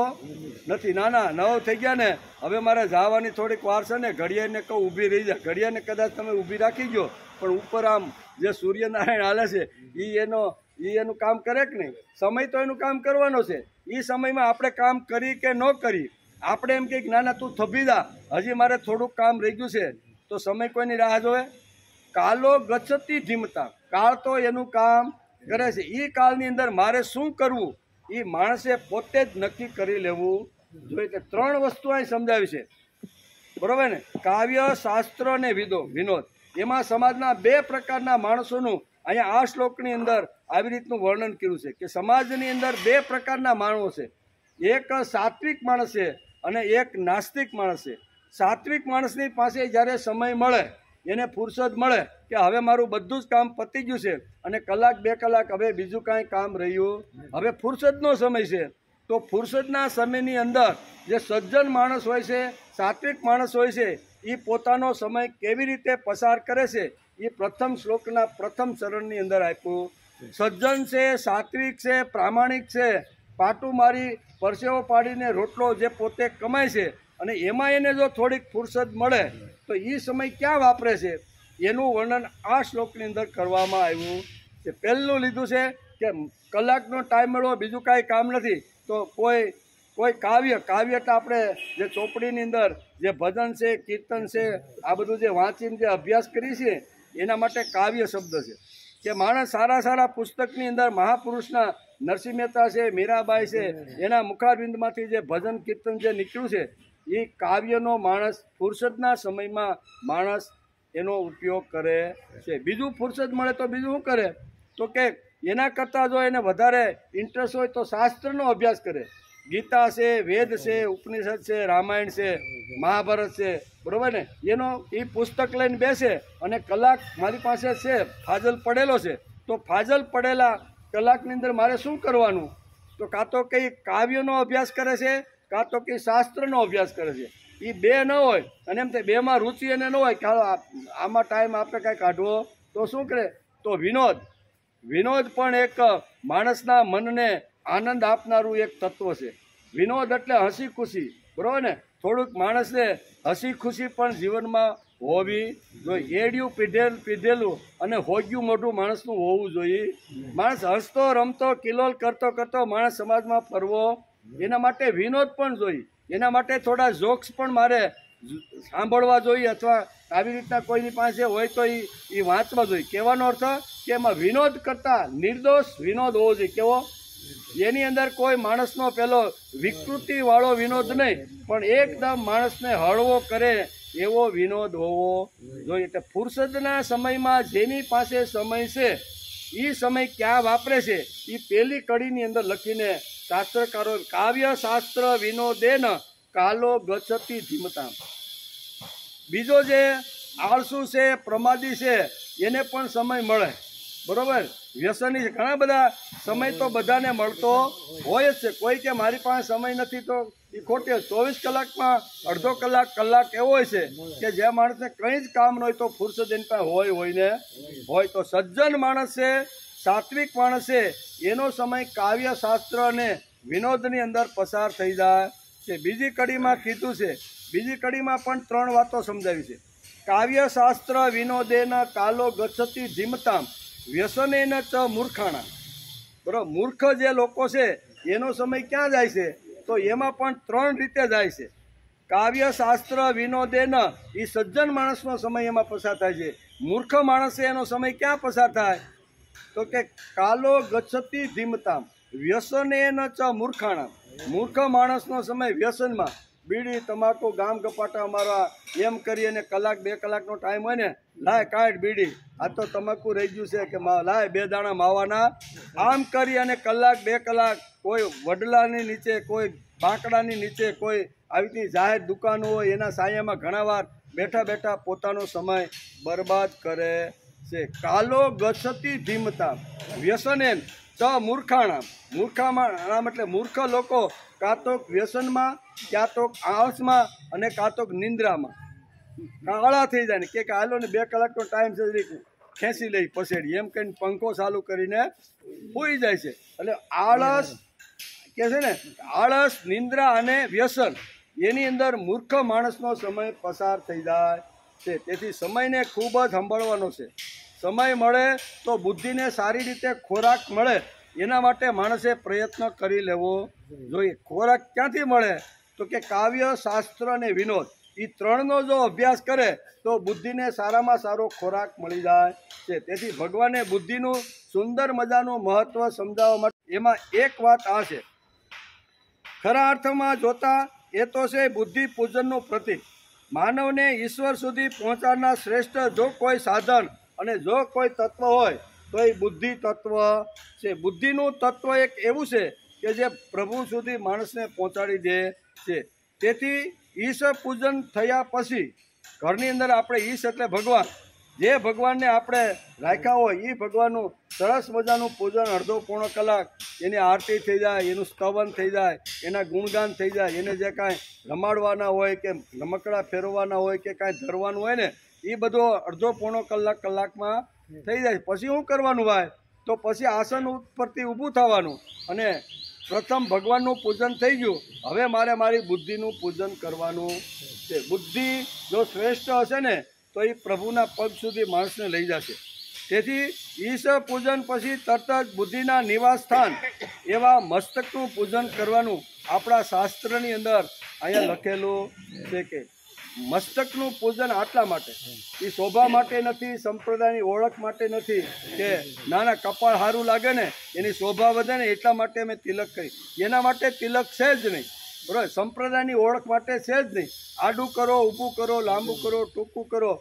નથી. નાના 9 થઈ ગયા ને, હવે મારે જવાની થોડીક વાર છે ને, ઘડિયાળને કહું ઊભી રહી જાય. ઘડિયાળને કદાચ તમે ઊભી રાખી ગયો, પણ ઉપર આમ જે સૂર્યનારાયણ હાલે છે એ એનું કામ કરે કે નહીં? સમય તો એનું કામ કરવાનો છે. એ સમયમાં આપણે કામ કરી કે ન કરી, આપણે એમ કે નાના તું થભી જા, હજી મારે થોડુંક કામ રહી ગયું છે, તો સમય કોઈની રાહ જોવે? કાલો ગચ્છતિ ધીમતા. કાળ તો એનું કામ કરે છે. એ કાળની અંદર મારે શું કરવું એ માણસે પોતે જ નક્કી કરી લેવું જોઈએ. 3 વસ્તુ અહીં સમજાવી છે, બરોબર ને? કાવ્ય, શાસ્ત્ર અને વિનોદ. એમાં સમાજના 2 પ્રકારના માણસોનું અહીંયા આ શ્લોકની અંદર આવી રીતનું વર્ણન કર્યું છે કે સમાજની અંદર 2 પ્રકારના માણસો છે. એક સાત્વિક માણસ છે અને એક નાસ્તિક માણસ છે. સાત્વિક માણસની પાસે જ્યારે સમય મળે, એને ફુરસદ મળે કે હવે મારું બધું જ કામ પતી ગયું છે અને 1-2 કલાક હવે બીજું કાંઈ કામ રહ્યું, હવે ફુરસદનો સમય છે, તો ફુરસદના સમયની અંદર જે સજ્જન માણસ હોય છે, સાત્વિક માણસ હોય છે, એ પોતાનો સમય કેવી રીતે પસાર કરે છે એ પ્રથમ શ્લોકના પ્રથમ ચરણની અંદર આપ્યું. સજ્જન છે, સાત્વિક છે, પ્રામાણિક છે, પાટું મારી પરસેવો પાડીને રોટલો જે પોતે કમાય છે અને એમાં એને જો થોડીક ફુરસદ મળે તો એ સમય ક્યાં વાપરે છે એનું વર્ણન આ શ્લોકની અંદર કરવામાં આવ્યું છે. પહેલું લીધું છે કે કલાકનો ટાઈમ મળવો, બીજું કાંઈ કામ નથી, તો કોઈ કાવ્ય એટલે આપણે જે ચોપડીની અંદર જે ભજન છે, કીર્તન છે, આ બધું જે વાંચીને જે અભ્યાસ કરી છે એના માટે કાવ્ય શબ્દ છે. કે માણસ સારા પુસ્તકની અંદર મહાપુરુષના નરસિંહ મહેતા છે, મીરાબાઈ છે, એના મુખારવિંદમાંથી જે ભજન કીર્તન જે નીકળ્યું છે એ કાવ્યનો માણસ ફુરસદના સમયમાં માણસ એનો ઉપયોગ કરે છે. બીજું ફુરસદ મળે તો બીજું શું કરે? તો કે એના કરતાં જો એને વધારે ઇન્ટરેસ્ટ હોય તો શાસ્ત્રનો અભ્યાસ કરે. ગીતા છે, વેદ છે, ઉપનિષદ છે, રામાયણ છે, મહાભારત છે, બરાબર ને? એનો એ પુસ્તક લઈને બેસે અને કલાક મારી પાસે છે, ફાજલ પડેલો છે, તો ફાજલ પડેલા કલાકની અંદર મારે શું કરવાનું? તો કાં તો કંઈ કાવ્યનો અભ્યાસ કરે છે, કાં તો કંઈ શાસ્ત્રનો અભ્યાસ કરે છે. એ 2 ન હોય અને એમ તે 2માં રુચિ એને ન હોય કે આમાં ટાઈમ આપણે કાંઈ કાઢવો, તો શું કરે? તો વિનોદ પણ એક માણસના મનને આનંદ આપનારું એક તત્વ છે. વિનોદ એટલે હસી ખુશી, બરાબર ને? થોડુંક માણસને હસી ખુશી પણ જીવનમાં હોવી જોઈએ. એડિયું પીધેલું અને હોગ્યું મોઢું માણસનું હોવું જોઈએ. માણસ હસતો રમતો કિલોલ કરતો માણસ સમાજમાં ફરવો, એના માટે વિનોદ પણ જોઈએ. એના માટે થોડા જોક્સ પણ મારે સાંભળવા જોઈએ, અથવા આવી રીતના કોઈની પાસે હોય તો એ વાંચવા જોઈએ. કહેવાનો અર્થ કે એમાં વિનોદ કરતાં નિર્દોષ વિનોદ હોવો જોઈએ. કેવો? એની અંદર કોઈ માણસનો પેલો વિકૃતિવાળો વિનોદ નહીં, પણ એકદમ માણસને હળવો કરે એવો વિનોદ હોવો જોઈએ. એટલે ફુરસદના સમયમાં જેની પાસે સમય છે એ સમય ક્યાં વાપરે છે એ પહેલી કડીની અંદર લખીને શાસ્ત્રકારો કાવ્ય, શાસ્ત્ર, વિનોદેન કાલો ગચ્છતિ ધીમતા. બીજો જે આળસુ છે, પ્રમાદી છે, એને પણ સમય મળે, બરોબર? વ્યસની છે, ઘણા બધા સમય તો બધાને મળતો હોય જ છે. કોઈ કે મારી પાસે સમય નથી તો એ ખોટી. 24 કલાકમાં અડધો કલાક એવો હોય છે કે જે માણસને કંઈ જ કામ ન હોય તો ફુરસદ એની પાસે હોય. તો સજ્જન માણસ છે, સાત્વિક માણસ છે, એનો સમય કાવ્ય, શાસ્ત્ર અને વિનોદની અંદર પસાર થઈ જાય છે. બીજી કડીમાં કીધું છે, બીજી કડીમાં પણ 3 વાતો સમજાવી છે. કાવ્ય, શાસ્ત્ર, વિનોદેન કાલો ગચ્છતિ ધીમતામ વ્યસનેન ચ મૂર્ખાણા. બરાબર? મૂર્ખ જે લોકો છે એનો સમય ક્યાં જાય છે? તો એમાં પણ 3 રીતે જાય છે. કાવ્ય, શાસ્ત્ર, વિનોદેન એ સજ્જન માણસનો સમય એમાં પસાર થાય છે. મૂર્ખ માણસે એનો સમય ક્યાં પસાર થાય? તો કે કાલો ગચ્છતિ ધીમતામ વ્યસનેન ચ મૂર્ખાણા. મૂર્ખ માણસનો સમય વ્યસનમાં. બીડી તમાકુ ગામ ગપાટા મારવા એમ કરી અને કલાક 2 કલાકનો ટાઈમ હોય ને, લાય કાઢ બીડી, આ તો તમાકુ રહી ગયું છે કે લાય 2 દાણા માવાના, આમ કરી અને કલાક 2 કલાક કોઈ વડલાની નીચે, કોઈ બાંકડાની નીચે, કોઈ આવી રીતની જાહેર દુકાનો હોય એના સાયામાં ઘણા વાર બેઠા બેઠા પોતાનો સમય બરબાદ કરે છે. કાલો ગસતી ધીમતા વ્યસનેન ચ મૂર્ખાણામ, મૂર્ખામાં એટલે મૂર્ખ લોકો કાં તો વ્યસનમાં, ક્યાં તો આળસમાં અને કાં તો નિંદ્રામાં કાળા થઈ જાય ને કે હાલો ને 2 કલાકનો ટાઈમ છે, ખેંચી લઈ પસેડી એમ કહીને પંખો ચાલુ કરીને સૂઈ જાય છે. એટલે આળસ કે છે ને, આળસ, નિંદ્રા અને વ્યસન એની અંદર મૂર્ખ માણસનો સમય પસાર થઈ જાય છે. તેથી સમયને ખૂબ જ સંભાળવાનો છે. સમય મળે તો બુદ્ધિને સારી રીતે ખોરાક મળે એના માટે માણસે પ્રયત્ન કરી લેવો જોઈએ. ખોરાક ક્યાંથી મળે તો કે કાવ્ય, શાસ્ત્ર અને વિનોદ, એ 3નો જો અભ્યાસ કરે તો બુદ્ધિને સારામાં સારો ખોરાક મળી જાય છે. તેથી ભગવાને બુદ્ધિનું સુંદર મજાનું મહત્ત્વ સમજાવવા માટે એમાં એક વાત આ છે, ખરા અર્થમાં જોતા એ તો છે બુદ્ધિ પૂજનનું પ્રતીક. માનવને ઈશ્વર સુધી પહોંચાડનાર શ્રેષ્ઠ જો કોઈ સાધન અને જો કોઈ તત્વ હોય તો એ બુદ્ધિ તત્વ છે. બુદ્ધિનું તત્વ એક એવું છે કે જે પ્રભુ સુધી માણસને પહોંચાડી દે છે. તેથી ઈશ પૂજન થયા પછી ઘરની અંદર આપણે ઈશ એટલે ભગવાન, જે ભગવાનને આપણે રાખ્યા હોય એ ભગવાનનું સરસ મજાનું પૂજન, અડધો પોણો કલાક એની આરતી થઈ જાય, એનું સ્તવન થઈ જાય, એના ગુણગાન થઈ જાય, એને જે કાંઈ રમાડવાના હોય કે રમકડા ફેરવવાના હોય કે કાંઈ ધરવાનું હોય ને એ બધો અડધો પોણો કલાકમાં થઈ જાય. પછી શું કરવાનું ભાઈ, તો પછી આસન ઉપરથી ઊભું થવાનું અને પ્રથમ ભગવાનનું પૂજન થઈ ગયું, હવે મારે મારી બુદ્ધિનું પૂજન કરવાનું છે. બુદ્ધિ જો શ્રેષ્ઠ હશે ને તો એ પ્રભુના પગ સુધી માણસને લઈ જશે. તેથી ઈશ પૂજન પછી તરત જ બુદ્ધિના નિવાસ સ્થાન એવા મસ્તકનું પૂજન કરવાનું આપણા શાસ્ત્રની અંદર અહીંયા લખેલું છે કે મસ્તકનું પૂજન આટલા માટે, એ શોભા માટે નથી, સંપ્રદાયની ઓળખ માટે નથી કે નાના કપાળ સારું લાગે ને એની શોભા વધે ને એટલા માટે મેં તિલક કરી, એના માટે તિલક છે જ નહીં, બરાબર. સંપ્રદાયની ઓળખ માટે છે જ નહીં. આડું કરો, ઊભું કરો, લાંબુ કરો, ટૂંકું કરો,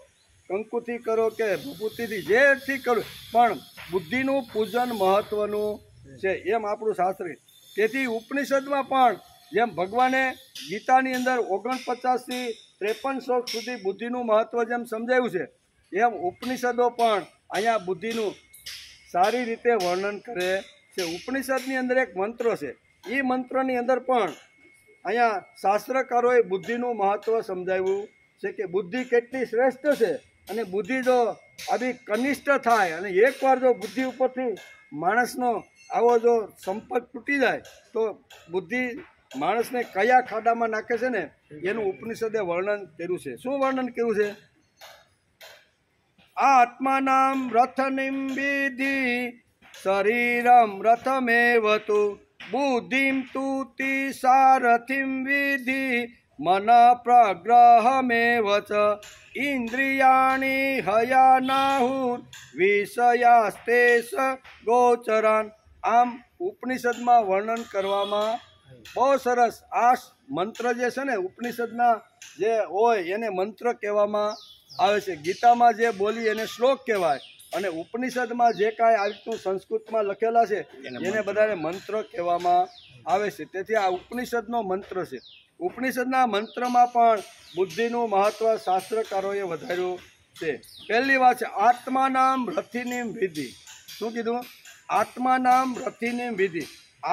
કંકુથી કરો કે ભભૂતિથી, જેથી કરો, પણ બુદ્ધિનું પૂજન મહત્વનું છે એમ આપણું શાસ્ત્ર. તેથી ઉપનિષદમાં પણ જેમ ભગવાને ગીતાની અંદર 49થી 53 શ્લોક સુધી બુદ્ધિનું મહત્વ જેમ સમજાવ્યું છે એમ ઉપનિષદો પણ અહીંયા બુદ્ધિનું સારી રીતે વર્ણન કરે છે. ઉપનિષદની અંદર એક મંત્ર છે, એ મંત્રની અંદર પણ અહીંયા શાસ્ત્રકારોએ બુદ્ધિનું મહત્વ સમજાવ્યું છે કે બુદ્ધિ કેટલી શ્રેષ્ઠ છે અને બુદ્ધિ જો આવી કનિષ્ઠ થાય અને એકવાર જો બુદ્ધિ ઉપરથી માણસનો આવો જો સંપર્ક તૂટી જાય તો બુદ્ધિ માણસને કયા ખાડામાં નાખે છે ને એનું ઉપનિષદે વર્ણન કર્યું છે. શું વર્ણન કર્યું છે? આત્માનામ રથનિમ વિધિ શરીરમ રથમેવતુ બુદ્ધિમ તુતિ સારથિમ વિધિ મન પ્રગ્રહમેવ ચ ઇન્દ્રિયાણિ હયાનાહુર વિષયાસ્તેષ ગોચરાન. આમ ઉપનિષદમાં વર્ણન કરવામાં બહુ સરસ. આ મંત્ર જે છે ને ઉપનિષદના જે હોય એને મંત્ર કહેવામાં આવે છે. ગીતામાં જે બોલી એને શ્લોક કહેવાય અને ઉપનિષદમાં જે કાંઈ આ રીતનું સંસ્કૃતમાં લખેલા છે એને બધાને મંત્ર કહેવામાં આવે છે. તેથી આ ઉપનિષદનો મંત્ર છે. ઉપનિષદના મંત્રમાં પણ બુદ્ધિનું મહત્વ શાસ્ત્રકારોએ વધાર્યું છે. પહેલી વાત છે આત્માનામ રથિનીમ વિધિ. શું કીધું? આત્માનામ રથિનીમ વિધિ.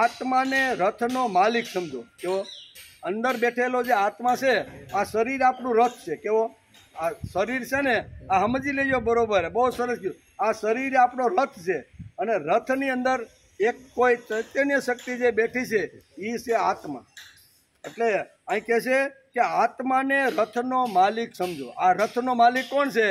આત્માને રથનો માલિક સમજો. કેવો? અંદર બેઠેલો જે આત્મા છે આ શરીર આપણું રથ છે. કેવો? આ શરીર છે ને આ સમજી લેજો, બરોબર, બહુ સરસ કીધું. આ શરીર આપણો રથ છે અને રથની અંદર એક કોઈ ચૈતન્ય શક્તિ જે બેઠી છે એ છે આત્મા. એટલે અહીં કહે છે કે આત્માને રથનો માલિક સમજો. આ રથનો માલિક કોણ છે?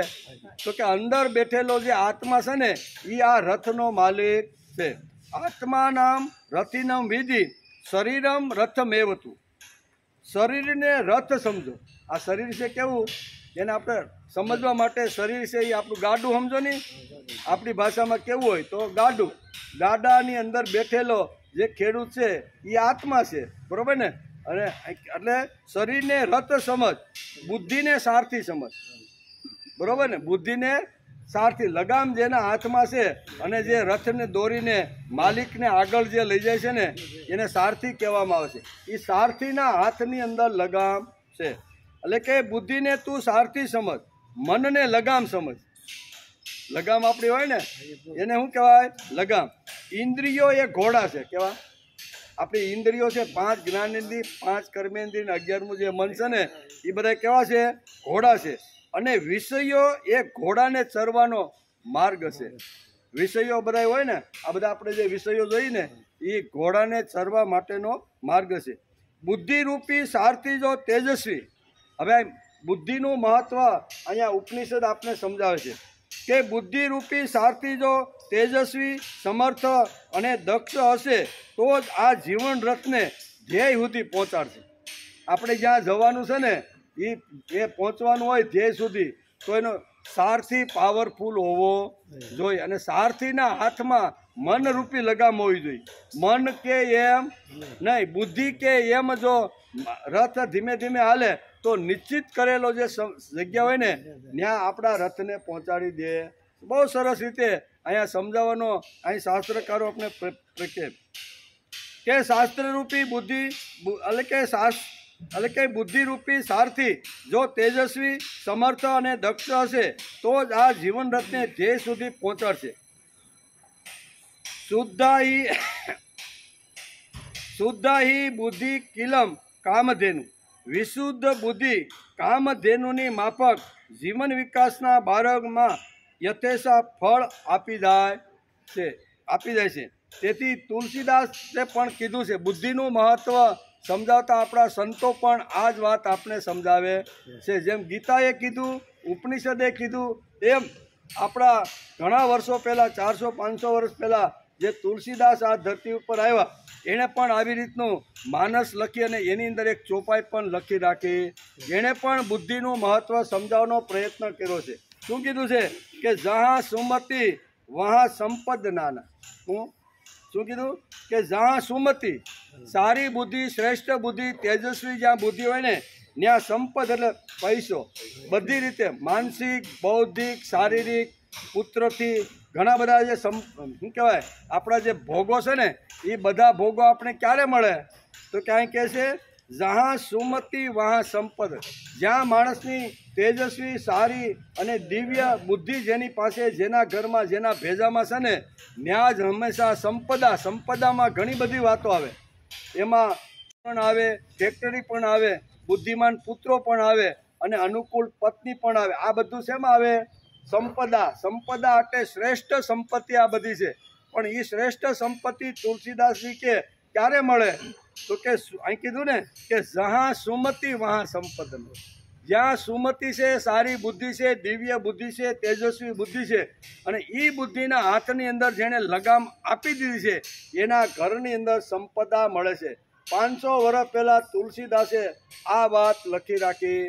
તો કે અંદર બેઠેલો જે આત્મા છે ને એ આ રથનો માલિક છે. આત્માનામ રથિનમ વિધિ શરીરમ રથમેવતુ. શરીરને રથ સમજો. આ શરીર છે કેવું એને આપણે સમજવા માટે શરીર છે એ આપણું ગાડું સમજો નહીં. આપણી ભાષામાં કેવું હોય તો ગાડું. ગાડાની અંદર બેઠેલો જે ખેડૂત છે એ આત્મા છે, બરાબર ને. અને એટલે શરીરને રથ સમજ, બુદ્ધિને સારથી સમજ. બરોબર ને? બુદ્ધિને સારથી, લગામ જેના હાથમાં છે અને જે રથને દોરીને માલિકને આગળ જે લઈ જાય છે ને એને સારથી કહેવામાં આવે છે. એ સારથીના હાથની અંદર લગામ છે. એટલે કે બુદ્ધિને તું સારથી સમજ, મનને લગામ સમજ. લગામ આપણી હોય ને એને શું કહેવાય? લગામ. ઇન્દ્રિયો એ ઘોડા છે. કેવા? આપણી ઇન્દ્રિયો છે, 5 જ્ઞાનેન્દ્રિય, 5 કર્મેન્દ્રિય ને 11મું જે મન છે ને એ બધા કેવા છે? ઘોડા છે. અને વિષયો એ ઘોડાને ચરવાનો માર્ગ છે. વિષયો બધા હોય ને, આ બધા આપણે જે વિષયો જોઈએ ને એ ઘોડાને ચરવા માટેનો માર્ગ છે. બુદ્ધિરૂપી સારથી જો તેજસ્વી. હવે બુદ્ધિનું મહત્વ અહીંયા ઉપનિષદ આપને સમજાવે છે કે બુદ્ધિરૂપી સારથી જો તેજસ્વી, સમર્થ અને દક્ષ હશે તો જ આ જીવન રથને ધ્યેય સુધી પહોંચાડશે. આપણે જ્યાં જવાનું છે ને એ પહોંચવાનું હોય ધ્યેય સુધી, તો એનો સારથી પાવરફુલ હોવો જોઈએ. અને સારથીના હાથમાં મનરૂપી લગામ હોવી જોઈએ. મન કે એમ નહીં, બુદ્ધિ કે એમ જો રથ ધીમે ધીમે હાલે તો નિશ્ચિત કરેલો જે જગ્યા હોય ને ત્યાં આપણા રથને પહોંચાડી દે. બહુ સરસ રીતે અહીંયા સમજાવવાનો અહીં શાસ્ત્રકારો આપણે કે શાસ્ત્રરૂપી બુદ્ધિ એટલે કે બુદ્ધિરૂપી સારથી જો તેજસ્વી, સમર્થ અને દક્ષ હશે તો જ આ જીવન રથને ધ્યેય સુધી પહોંચાડશે. શુદ્ધાહી બુદ્ધિ કિલમ કામધેનુ. વિશુદ્ધ બુદ્ધિ કામધેનુની માફક જીવન વિકાસના માર્ગમાં યથેશા ફળ આપી જાય છે. તેથી તુલસીદાસે પણ કીધું છે, બુદ્ધિનું મહત્વ સમજાવતા આપણા સંતો પણ આ જ વાત આપણે સમજાવે છે. જેમ ગીતાએ કીધું, ઉપનિષદે કીધું, એમ આપણા ઘણા વર્ષો પહેલાં, 400-500 વર્ષ પહેલાં જે તુલસીદાસ આ ધરતી ઉપર આવ્યા એણે પણ આવી રીતનું માનસ લખી અને એની અંદર એક ચોપાઈ પણ લખી રાખી. એણે પણ બુદ્ધિનું મહત્વ સમજાવવાનો પ્રયત્ન કર્યો છે. શું કીધું છે કે જहाँ સુમતિ વहाँ સંપદ નાના. શું કીધું કે જहाँ સુમતિ, સારી બુદ્ધિ, શ્રેષ્ઠ બુદ્ધિ, તેજસ્વી જ્યાં બુદ્ધિ હોય ને ત્યાં સંપદ એટલે પૈસો, બધી રીતે માનસિક, બૌદ્ધિક, શારીરિક, પુત્રથી ઘણા બધા જે શું કહેવાય આપણા જે ભોગો છે ને એ બધા ભોગો આપણે ક્યારે મળે? તો ક્યાંય કહે છે જहाँ સુમતિ વहाँ સંપદ. જ્યાં માણસની તેજસ્વી, સારી અને દિવ્ય બુદ્ધિ જેની પાસે, જેના ઘરમાં, જેના ભેજામાં છે ને ત્યાં જ હંમેશા સંપદામાં ઘણી બધી વાતો આવે. એમાં પણ આવે, ફેક્ટરી પણ આવે, બુદ્ધિમાન પુત્રો પણ આવે અને અનુકૂળ પત્ની પણ આવે. આ બધું શેમાં આવે? સંપદા એટલે શ્રેષ્ઠ સંપત્તિ આ બધી છે. પણ એ શ્રેષ્ઠ સંપત્તિ તુલસીદાસજી કે ક્યારે મળે? તો કે અહીં કીધું ને કે જहाँ સુમતિ વहाँ સંપદ. જ્યાં સુમતિ છે, સારી બુદ્ધિ છે, દિવ્ય બુદ્ધિ છે, તેજસ્વી બુદ્ધિ છે અને એ બુદ્ધિના હાથની અંદર જેણે લગામ આપી દીધી છે એના ઘરની અંદર સંપદા મળે છે. 500 વર્ષ પહેલાં તુલસીદાસે આ વાત લખી રાખી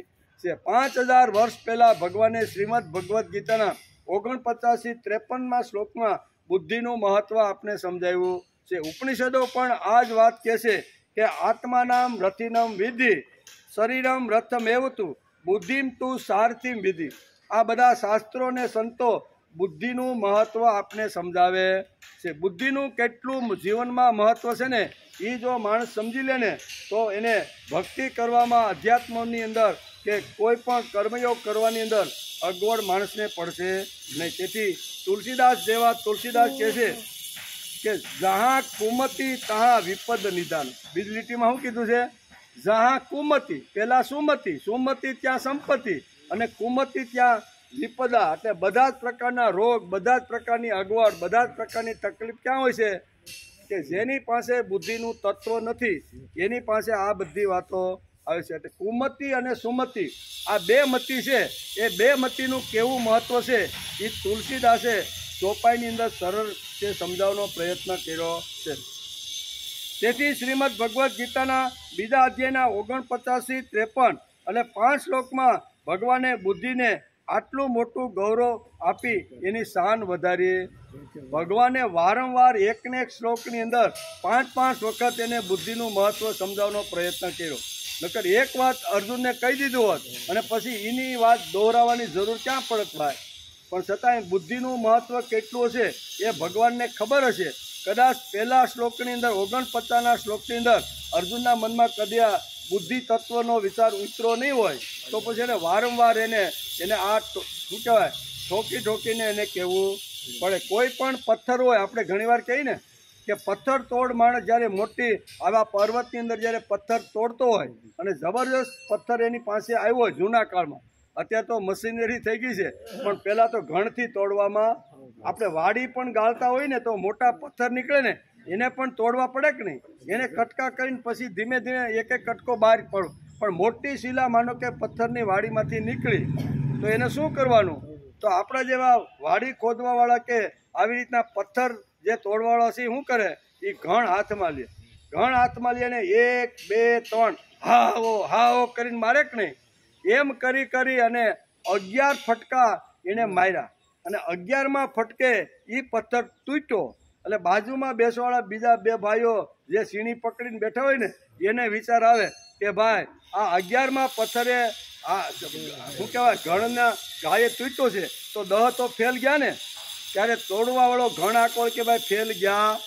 છે. 5000 વર્ષ પહેલાં ભગવાને શ્રીમદ ભગવદ્ ગીતાના 49-53માં શ્લોકમાં બુદ્ધિનું મહત્વ આપને સમજાવ્યું છે. ઉપનિષદો પણ આ જ વાત કહે છે કે આત્માનામ રથિનમ વિધિ શરીરમ રથમેવતું બુદ્ધિમ તું સારથીમ વિધિ. આ બધા શાસ્ત્રો ને સંતો બુદ્ધિનું મહત્વ આપને સમજાવે છે. બુદ્ધિનું કેટલું જીવનમાં મહત્વ છે ને એ જો માણસ સમજી લે ને તો એને ભક્તિ કરવામાં, અધ્યાત્મની અંદર કે કોઈ પણ કર્મયોગ કરવાની અંદર અગવડ માણસને પડશે નહીં. તેથી તુલસીદાસ કહે છે કે જहाँ કુમતિ તहाँ વિપદ નિદાન. બીજી લીટીમાં શું કીધું છે? જहाँ કુમતિ, પહેલાં સુમતિ ત્યાં સંપત્તિ અને કુમતિ ત્યાં વિપદા, એટલે બધા જ પ્રકારના રોગ, બધા જ પ્રકારની અગવડ, બધા જ પ્રકારની તકલીફ ક્યાં હોય છે? કે જેની પાસે બુદ્ધિનું તત્વ નથી એની પાસે આ બધી વાતો આવે છે. એટલે કુમતિ અને સુમતિ આ બે મતિ છે. એ બે મતિનું કેવું મહત્વ છે એ તુલસીદાસે ચોપાઈની અંદર સરળ તે સમજાવવાનો પ્રયત્ન કર્યો છે. તેથી શ્રીમદ ભગવદ્ ગીતાના બીજા અધ્યાયના 49-53 અને 5 શ્લોકમાં ભગવાને બુદ્ધિને આટલું મોટું ગૌરવ આપી એની શાન વધારી. ભગવાને વારંવાર એકને એક શ્લોકની અંદર 5-5 વખત એને બુદ્ધિનું મહત્વ સમજાવવાનો પ્રયત્ન કર્યો. નકર એક વાત અર્જુનને કહી દીધું હોત અને પછી એની વાત દોહરાવવાની જરૂર ક્યાં પડત ભાઈ. પણ છતાંય બુદ્ધિનું મહત્વ કેટલું હશે એ ભગવાનને ખબર હશે. કદાચ પહેલા શ્લોકની અંદર 49ના શ્લોકની અંદર અર્જુનના મનમાં કદી આ બુદ્ધિ તત્વનો વિચાર ઉતરો નહીં હોય તો પછી એને વારંવાર એને આ શું કહેવાય ઠોકીને એને કહેવું પડે. કોઈ પણ પથ્થર હોય, આપણે ઘણીવાર કહીએ ને કે પથ્થર તોડ માણસ જ્યારે મોટી આવા પર્વતની અંદર જ્યારે પથ્થર તોડતો હોય અને જબરજસ્ત પથ્થર એની પાસે આવ્યો હોય જૂના કાળમાં, અત્યારે તો મશીનરી થઈ ગઈ છે, પણ પહેલાં તો ઘણથી તોડવામાં આપણે વાડી પણ ગાળતા હોય ને તો મોટા પથ્થર નીકળે ને એને પણ તોડવા પડે કે નહીં. એને કટકા કરીને પછી ધીમે ધીમે એક એક કટકો બહાર પડો. પણ મોટી શિલા માનો કે પથ્થરની વાડીમાંથી નીકળી તો એને શું કરવાનું? તો આપણા જેવા વાડી ખોદવાવાળા કે આવી રીતના પથ્થર જે તોડવાવાળા છે શું કરે? એ ઘણ હાથમાં લે. ઘણ હાથમાં લે ને 1 2 3 હાવો કરીને મારે કે નહીં. એમ કરી અને 11 ફટકા એને માર્યા અને 11મા ફટકે એ પથ્થર તૂટ્યો. એટલે બાજુમાં બેસવાળા બીજા 2 ભાઈઓ જે સીણી પકડીને બેઠા હોય ને એને વિચાર આવે કે ભાઈ આ 11મા પથ્થરે આ શું કહેવાય ઘણના ગાયે તૂટ્યો છે તો 10 તો ફેલ ગયા ને. ત્યારે તોડવાવાળો ઘણ આકોળ કે ભાઈ ફેલ ગયા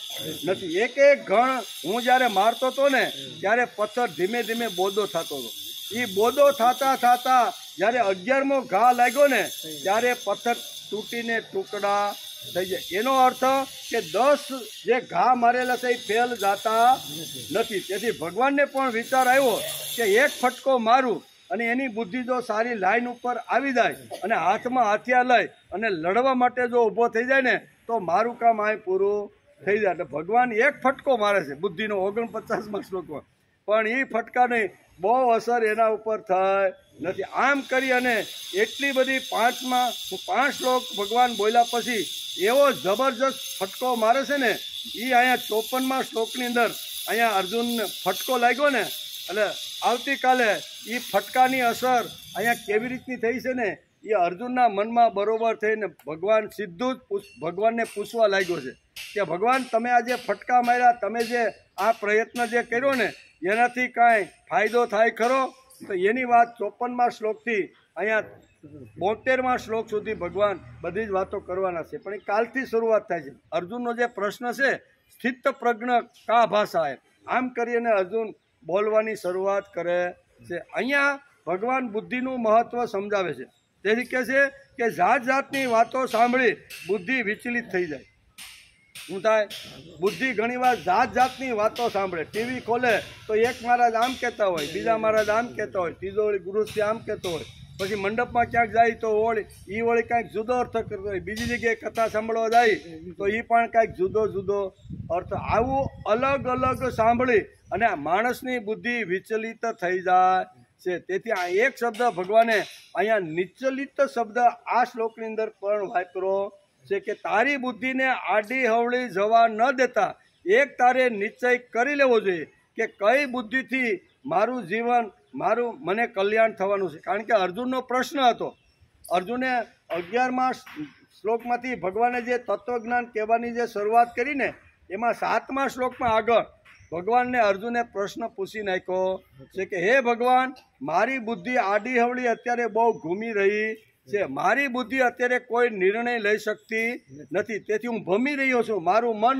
નથી. એક ઘણ હું જ્યારે મારતો હતો ને ત્યારે પથ્થર ધીમે ધીમે બોદો થતો હતો. એ બોદો થતા જ્યારે 11મો ઘા લાગ્યો ને ત્યારે પથ્થર તૂટીને ટુકડા થઈ જાય. એનો અર્થ કે 10 જે ઘા મારેલા છે એ ફેલ જતા નથી. તેથી ભગવાનને પણ વિચાર આવ્યો કે એક ફટકો મારું અને એની બુદ્ધિ જો સારી લાઈન ઉપર આવી જાય અને હાથમાં હથિયાર લઈ અને લડવા માટે જો ઊભો થઈ જાય ને તો મારું કામ અહીં પૂરું થઈ જાય. એટલે ભગવાન એક ફટકો મારે છે બુદ્ધિનો 49મા શ્લોકમાં, પણ એ ફટકાની બહુ અસર એના ઉપર થઈ નથી. આમ કરી અને એટલી બધી 5 શ્લોક ભગવાન બોલ્યા પછી એવો જબરજસ્ત ફટકો મારે છે ને એ અહીંયા 54મા શ્લોકની અંદર અહીંયા અર્જુન ફટકો લાગ્યો ને એટલે આવતીકાલે એ ફટકાની અસર અહીંયા કેવી રીતની થઈ છે ને એ અર્જુનના મનમાં બરોબર થઈને ભગવાન સીધું જ ભગવાનને પૂછવા લાગ્યો છે કે ભગવાન તમે આ જે ફટકા માર્યા, તમે જે આ પ્રયત્ન જે કર્યો ને એનાથી કાંઈ ફાયદો થાય ખરો? તો એની વાત 54મા શ્લોકથી અહીંયા 72મા શ્લોક સુધી ભગવાન બધી જ વાતો કરવાના છે. પણ એ કાલથી શરૂઆત થાય છે. અર્જુનનો જે પ્રશ્ન છે સ્થિત પ્રજ્ઞ કા ભાષા, આમ કરીને અર્જુન બોલવાની શરૂઆત કરે છે. અહીંયા ભગવાન બુદ્ધિનું મહત્વ સમજાવે છે. તેથી કહે છે કે જાતની વાતો સાંભળી બુદ્ધિ વિચલિત થઈ જાય. શું થાય? બુદ્ધિ ઘણીવાર જાતની વાતો સાંભળે. ટીવી ખોલે તો એક મહારાજ આમ કહેતા હોય, બીજા મહારાજ આમ કહેતા હોય, ત્રીજો વળી ગુરુશ્રી આમ કહેતો હોય, પછી મંડપમાં ક્યાંક જાય તો વળી કાંઈક જુદો અર્થ કરતો હોય, બીજી જગ્યાએ કથા સાંભળવા જાય તો એ પણ કાંઈક જુદો અર્થ. આવું અલગ અલગ સાંભળી અને માણસની બુદ્ધિ વિચલિત થઈ જાય છે. તેથી આ એક શબ્દ ભગવાને અહીંયા નિચલિત શબ્દ આ શ્લોકની અંદર પણ વાપરો છે કે તારી બુદ્ધિને આડી હવળી જવા ન દેતા એક તારે નિશ્ચય કરી લેવો જોઈએ કે કઈ બુદ્ધિથી મારું જીવન મને કલ્યાણ થવાનું છે. કારણ કે અર્જુનનો પ્રશ્ન હતો. અર્જુને 11મા શ્લોકમાંથી ભગવાને જે તત્વજ્ઞાન કહેવાની જે શરૂઆત કરીને એમાં 7મા શ્લોકમાં આગળ ભગવાનને અર્જુને પ્રશ્ન પૂછી નાખ્યો છે કે હે ભગવાન, મારી બુદ્ધિ આડી હવળી અત્યારે બહુ ઘૂમી રહી છે. મારી બુદ્ધિ અત્યારે કોઈ નિર્ણય લઈ શકતી નથી. તેથી હું ભમી રહ્યો છું, મારું મન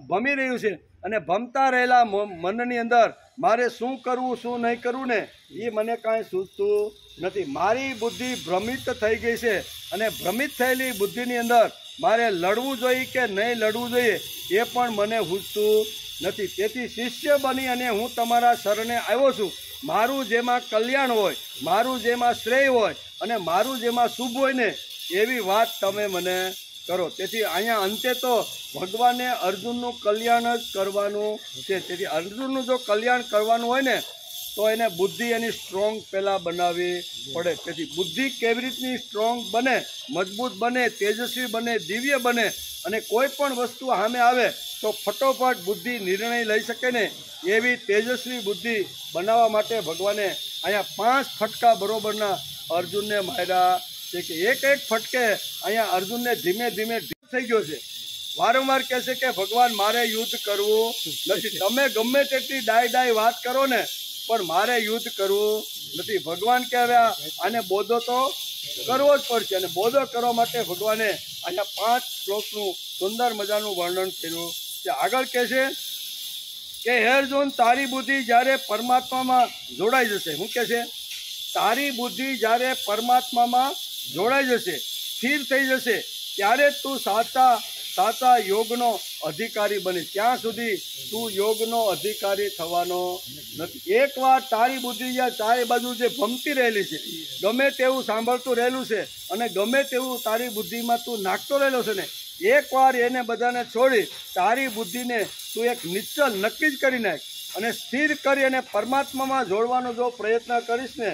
ભમી રહ્યું છે અને ભમતા રહેલા મનની અંદર મારે શું કરવું શું નહીં કરવું ને એ મને કાંઈ સૂચતું નથી. મારી બુદ્ધિ ભ્રમિત થઈ ગઈ છે અને ભ્રમિત થયેલી બુદ્ધિની અંદર મારે લડવું જોઈએ કે નહીં લડવું જોઈએ એ પણ મને સૂચતું નથી. તેથી શિષ્ય બની અને હું તમારા શરણે આવ્યો છું. મારું જેમાં કલ્યાણ હોય, મારું જેમાં શ્રેય હોય અને મારું જેમાં શુભ હોય ને એવી વાત તમે મને કરો. તેથી અહીંયા અંતે તો ભગવાને અર્જુનનું કલ્યાણ જ કરવાનું છે. તેથી અર્જુનનું જો કલ્યાણ કરવાનું હોય ને તો એને બુદ્ધિ એની સ્ટ્રોંગ પહેલાં બનાવવી પડે. તેથી બુદ્ધિ કેવી રીતની સ્ટ્રોંગ બને, મજબૂત બને, તેજસ્વી બને, દિવ્ય બને અને કોઈ પણ વસ્તુ સામે આવે તો ફટોફટ બુદ્ધિ નિર્ણય લઈ શકે ને એવી તેજસ્વી બુદ્ધિ બનાવવા માટે ભગવાને અહીંયા 5 ફટકા બરોબરના અર્જુનને માર્યા છે કે એક ફટકે અહીંયા અર્જુનને ધીમે ધીમે થઈ ગયો છે. વારંવાર કહે છે કે ભગવાન મારે યુદ્ધ કરવું નથી. તમે ગમે તેટલી ડાય વાત કરો ને, પણ મારે યુદ્ધ કરવું નથી. ભગવાન કહેવા આને બોધો તો કરવો જ પડશે. અને બોધો કરવા માટે ભગવાને અહીંયા 5 શ્લોકનું સુંદર મજાનું વર્ણન કર્યું છે. આગળ કહે છે કે હે અર્જુન, તારી બુદ્ધિ જ્યારે પરમાત્મામાં જોડાઈ જશે. શું કહે છે? તારી બુદ્ધિ જ્યારે પરમાત્મામાં જોડાઈ જશે, સ્થિર થઈ જશે, ત્યારે તું સાચા યોગનો અધિકારી બની. ત્યાં સુધી તું યોગનો અધિકારી થવાનો નથી. એકવાર તારી બુદ્ધિ ચારે બાજુ જે ભમતી રહેલી છે, ગમે તેવું સાંભળતું રહેલું છે અને ગમે તેવું તારી બુદ્ધિમાં તું નાખતો રહેલો છે ને, એકવાર એને બધાને છોડી તારી બુદ્ધિને તું એક નિશ્ચલ નક્કી જ કરી નાખ અને સ્થિર કરી અને પરમાત્મામાં જોડવાનો જો પ્રયત્ન કરીશ ને,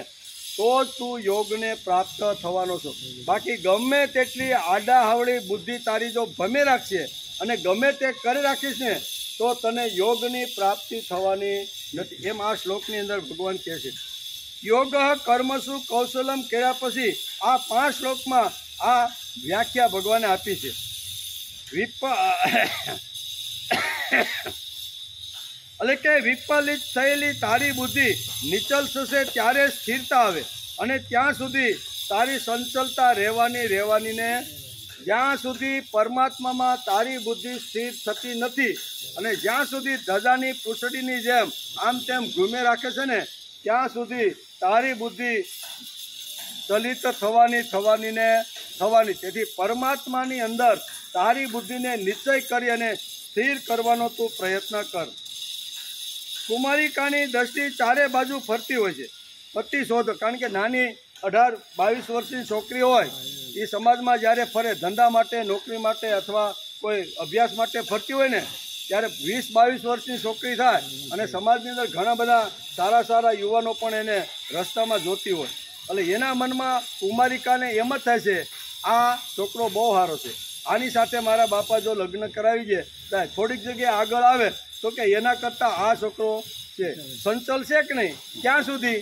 તો જ તું યોગને પ્રાપ્ત થવાનો છો. બાકી ગમે તેટલી આડાહવળી બુદ્ધિ તારી જો ભમે રાખશે અને ગમે તે કરી રાખીશ ને, તો તને યોગની પ્રાપ્તિ થવાની નથી. એમ આ શ્લોકની અંદર ભગવાન કહે છે. યોગ કર્મસુ કૌશલમ કર્યા પછી આ 5 શ્લોકમાં આ વ્યાખ્યા ભગવાને આપી છે. એટલે કે વિપલિત થયેલી તારી બુદ્ધિ નિચલ થશે ત્યારે સ્થિરતા આવે, અને ત્યાં સુધી તારી સંચલતા રહેવાની ને જ્યાં સુધી પરમાત્મામાં તારી બુદ્ધિ સ્થિર થતી નથી અને જ્યાં સુધી ધજાની પૂંછડીની જેમ આમ તેમ ઘૂમે રાખે છે ને, ત્યાં સુધી તારી બુદ્ધિ ચલિત થવાની. તેથી પરમાત્માની અંદર તારી બુદ્ધિને નિશ્ચય કરી અને સ્થિર કરવાનો તું પ્રયત્ન કર. કુમારિકાની દ્રષ્ટિ ચારે બાજુ ફરતી હોય છે. પતિ શોધ. કારણ કે નાની 18-22 વર્ષની છોકરી હોય એ સમાજમાં જ્યારે ફરે, ધંધા માટે, નોકરી માટે અથવા કોઈ અભ્યાસ માટે ફરતી હોય ને, ત્યારે 20-22 વર્ષની છોકરી થાય અને સમાજની અંદર ઘણા બધા સારા યુવાનો પણ એને રસ્તામાં જોતી હોય. એટલે એના મનમાં કુમારિકાને એમ જ થાય છે, આ છોકરો બહુ સારો છે, આની સાથે મારા બાપા જો લગ્ન કરાવી દે, થોડીક જગ્યાએ આગળ આવે તો કે એના કરતાં આ છોકરો છે, સંચલ છે કે નહીં. ક્યાં સુધી?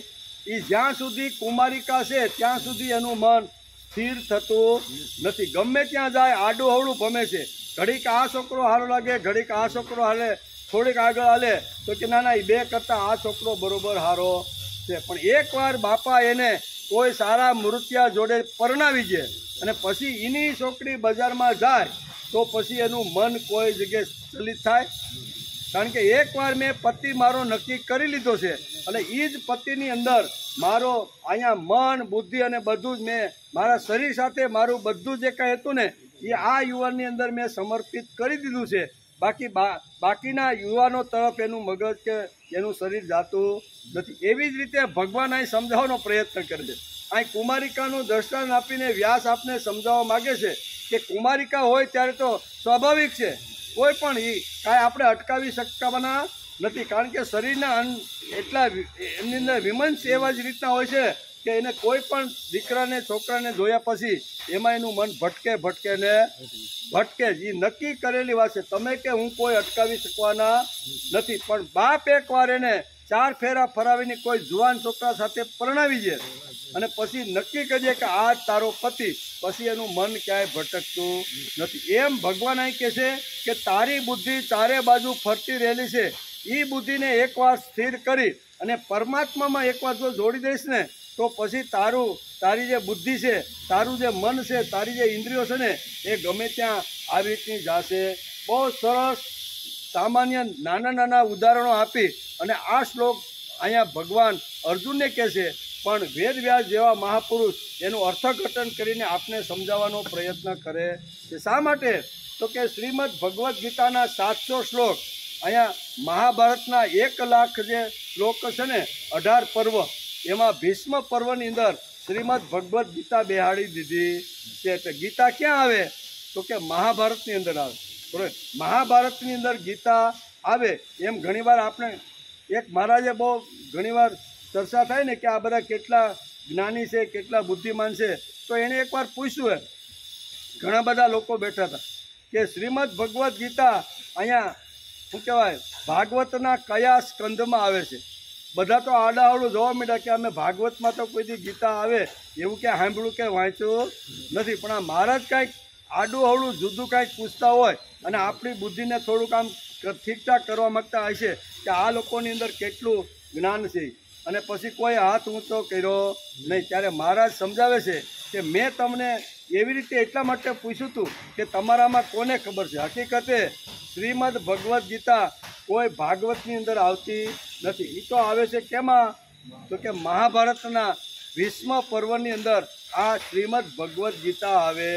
જ્યાં સુધી કુમારિકા છે ત્યાં સુધી એનું મન સ્થિર થતું નથી. ગમે ત્યાં જાય આડું હવળું ભમે છે. ઘડીક આ છોકરો સારો લાગે, ઘડીક આ છોકરો હાલે, થોડીક આગળ હાલે તો કે ના એ 2 કરતાં આ છોકરો બરોબર સારો છે. પણ એકવાર બાપા એને કોઈ સારા મૂર્તિયા જોડે પરણાવી દે અને પછી એની છોકરી બજારમાં જાય તો પછી એનું મન કોઈ જગ્યાએ ચલિત થાય. કારણ કે એકવાર મેં પતિ મારો નક્કી કરી લીધો છે અને એ જ પતિની અંદર મારો અહીંયા મન, બુદ્ધિ અને બધું જ મેં મારા શરીર સાથે મારું બધું જે કાંઈ હતું ને એ આ યુવાનની અંદર મેં સમર્પિત કરી દીધું છે. બાકીના યુવાનો તરફ એનું મગજ કે એનું શરીર જાતું નથી. એવી જ રીતે ભગવાન અહીં સમજાવવાનો પ્રયત્ન કરે છે. અહીં કુમારિકાનું દ્રષ્ટાંત આપીને વ્યાસ આપને સમજાવવા માગે છે કે કુમારિકા હોય ત્યારે તો સ્વાભાવિક છે, કોઈ પણ કાંઈ આપણે અટકાવી શકવાના નથી. કારણ કે શરીરના એટલા એમની અંદર વિમંશ એવા જ રીતના હોય છે કે એને કોઈ પણ દીકરાને, છોકરાને જોયા પછી એમાં એનું મન ભટકે જ. એ નક્કી કરેલી વાત છે. તમે કે હું કોઈ અટકાવી શકવાના નથી. પણ બાપ એકવાર એને 4 ફેરા ફરાવીને કોઈ જુવાન છોકરા સાથે પરણાવી દે અને પછી નક્કી કરીએ કે આ તારો પતિ, પછી એનું મન ક્યાંય ભટકતું નથી. એમ ભગવાન અહીં કહે છે કે તારી બુદ્ધિ ચારે બાજુ ફરતી રહેલી છે, એ બુદ્ધિને એકવાર સ્થિર કરી અને પરમાત્મામાં એકવાર જો જોડી દઈશ ને, તો પછી તારી જે બુદ્ધિ છે, તારું જે મન છે, તારી જે ઇન્દ્રિયો છે ને, એ ગમે ત્યાં આવી રીતની જશે. બહુ સરસ સામાન્ય નાના ઉદાહરણો આપી અને આ શ્લોક અહીંયા ભગવાન અર્જુનને કહે છે, પણ વેદવ્યાસ જેવા મહાપુરુષ એનું અર્થઘટન કરીને આપને સમજાવવાનો પ્રયત્ન કરે છે. શા માટે? તો કે શ્રીમદ ભગવદ્ ગીતાના 700 શ્લોક અહીંયા મહાભારતના 1 લાખ જે શ્લોક છે ને, 18 પર્વ, એમાં ભીષ્મ પર્વની અંદર શ્રીમદ ભગવદ્ ગીતા બેહાડી દીધી છે. એટલે ગીતા ક્યાં આવે? તો કે મહાભારતની અંદર આવે. બરાબર? મહાભારતની અંદર ગીતા આવે. એમ ઘણીવાર આપણે એક મહારાજે બહુ ઘણીવાર ચર્ચા થાય ને કે આ બધા કેટલા જ્ઞાની છે, કેટલા બુદ્ધિમાન છે, તો એણે એકવાર પૂછ્યું, ઘણા બધા લોકો બેઠા હતા કે શ્રીમદ ભગવદ્ ગીતા અહીંયા શું કહેવાય, ભાગવતના કયા સ્કંદમાં આવે છે? બધા તો આડાઅવળું જોવા માંડ્યા કે અમે ભાગવતમાં તો કોઈથી ગીતા આવે એવું ક્યાં સાંભળ્યું કે વાંચ્યું નથી, પણ આ મહારાજ કાંઈક આડું અવળું જુદું કાંઈક પૂછતા હોય અને આપણી બુદ્ધિને થોડુંક આમ ઠીકઠાક કરવા માગતા હશે કે આ લોકોની અંદર કેટલું જ્ઞાન છે, અને પછી કોઈ હાથ ઊંચો કર્યો નહીં. ત્યારે મહારાજ સમજાવે છે કે મેં તમને એવી રીતે એટલા માટે પૂછ્યું હતું કે તમારામાં કોને ખબર છે. હકીકતે શ્રીમદ ભગવદ્ ગીતા કોઈ ભાગવતની અંદર આવતી નથી. એ તો આવે છે કેમાં, તો કે મહાભારતના ભીષ્મ પર્વની અંદર આ શ્રીમદ ભગવદ્ ગીતા આવે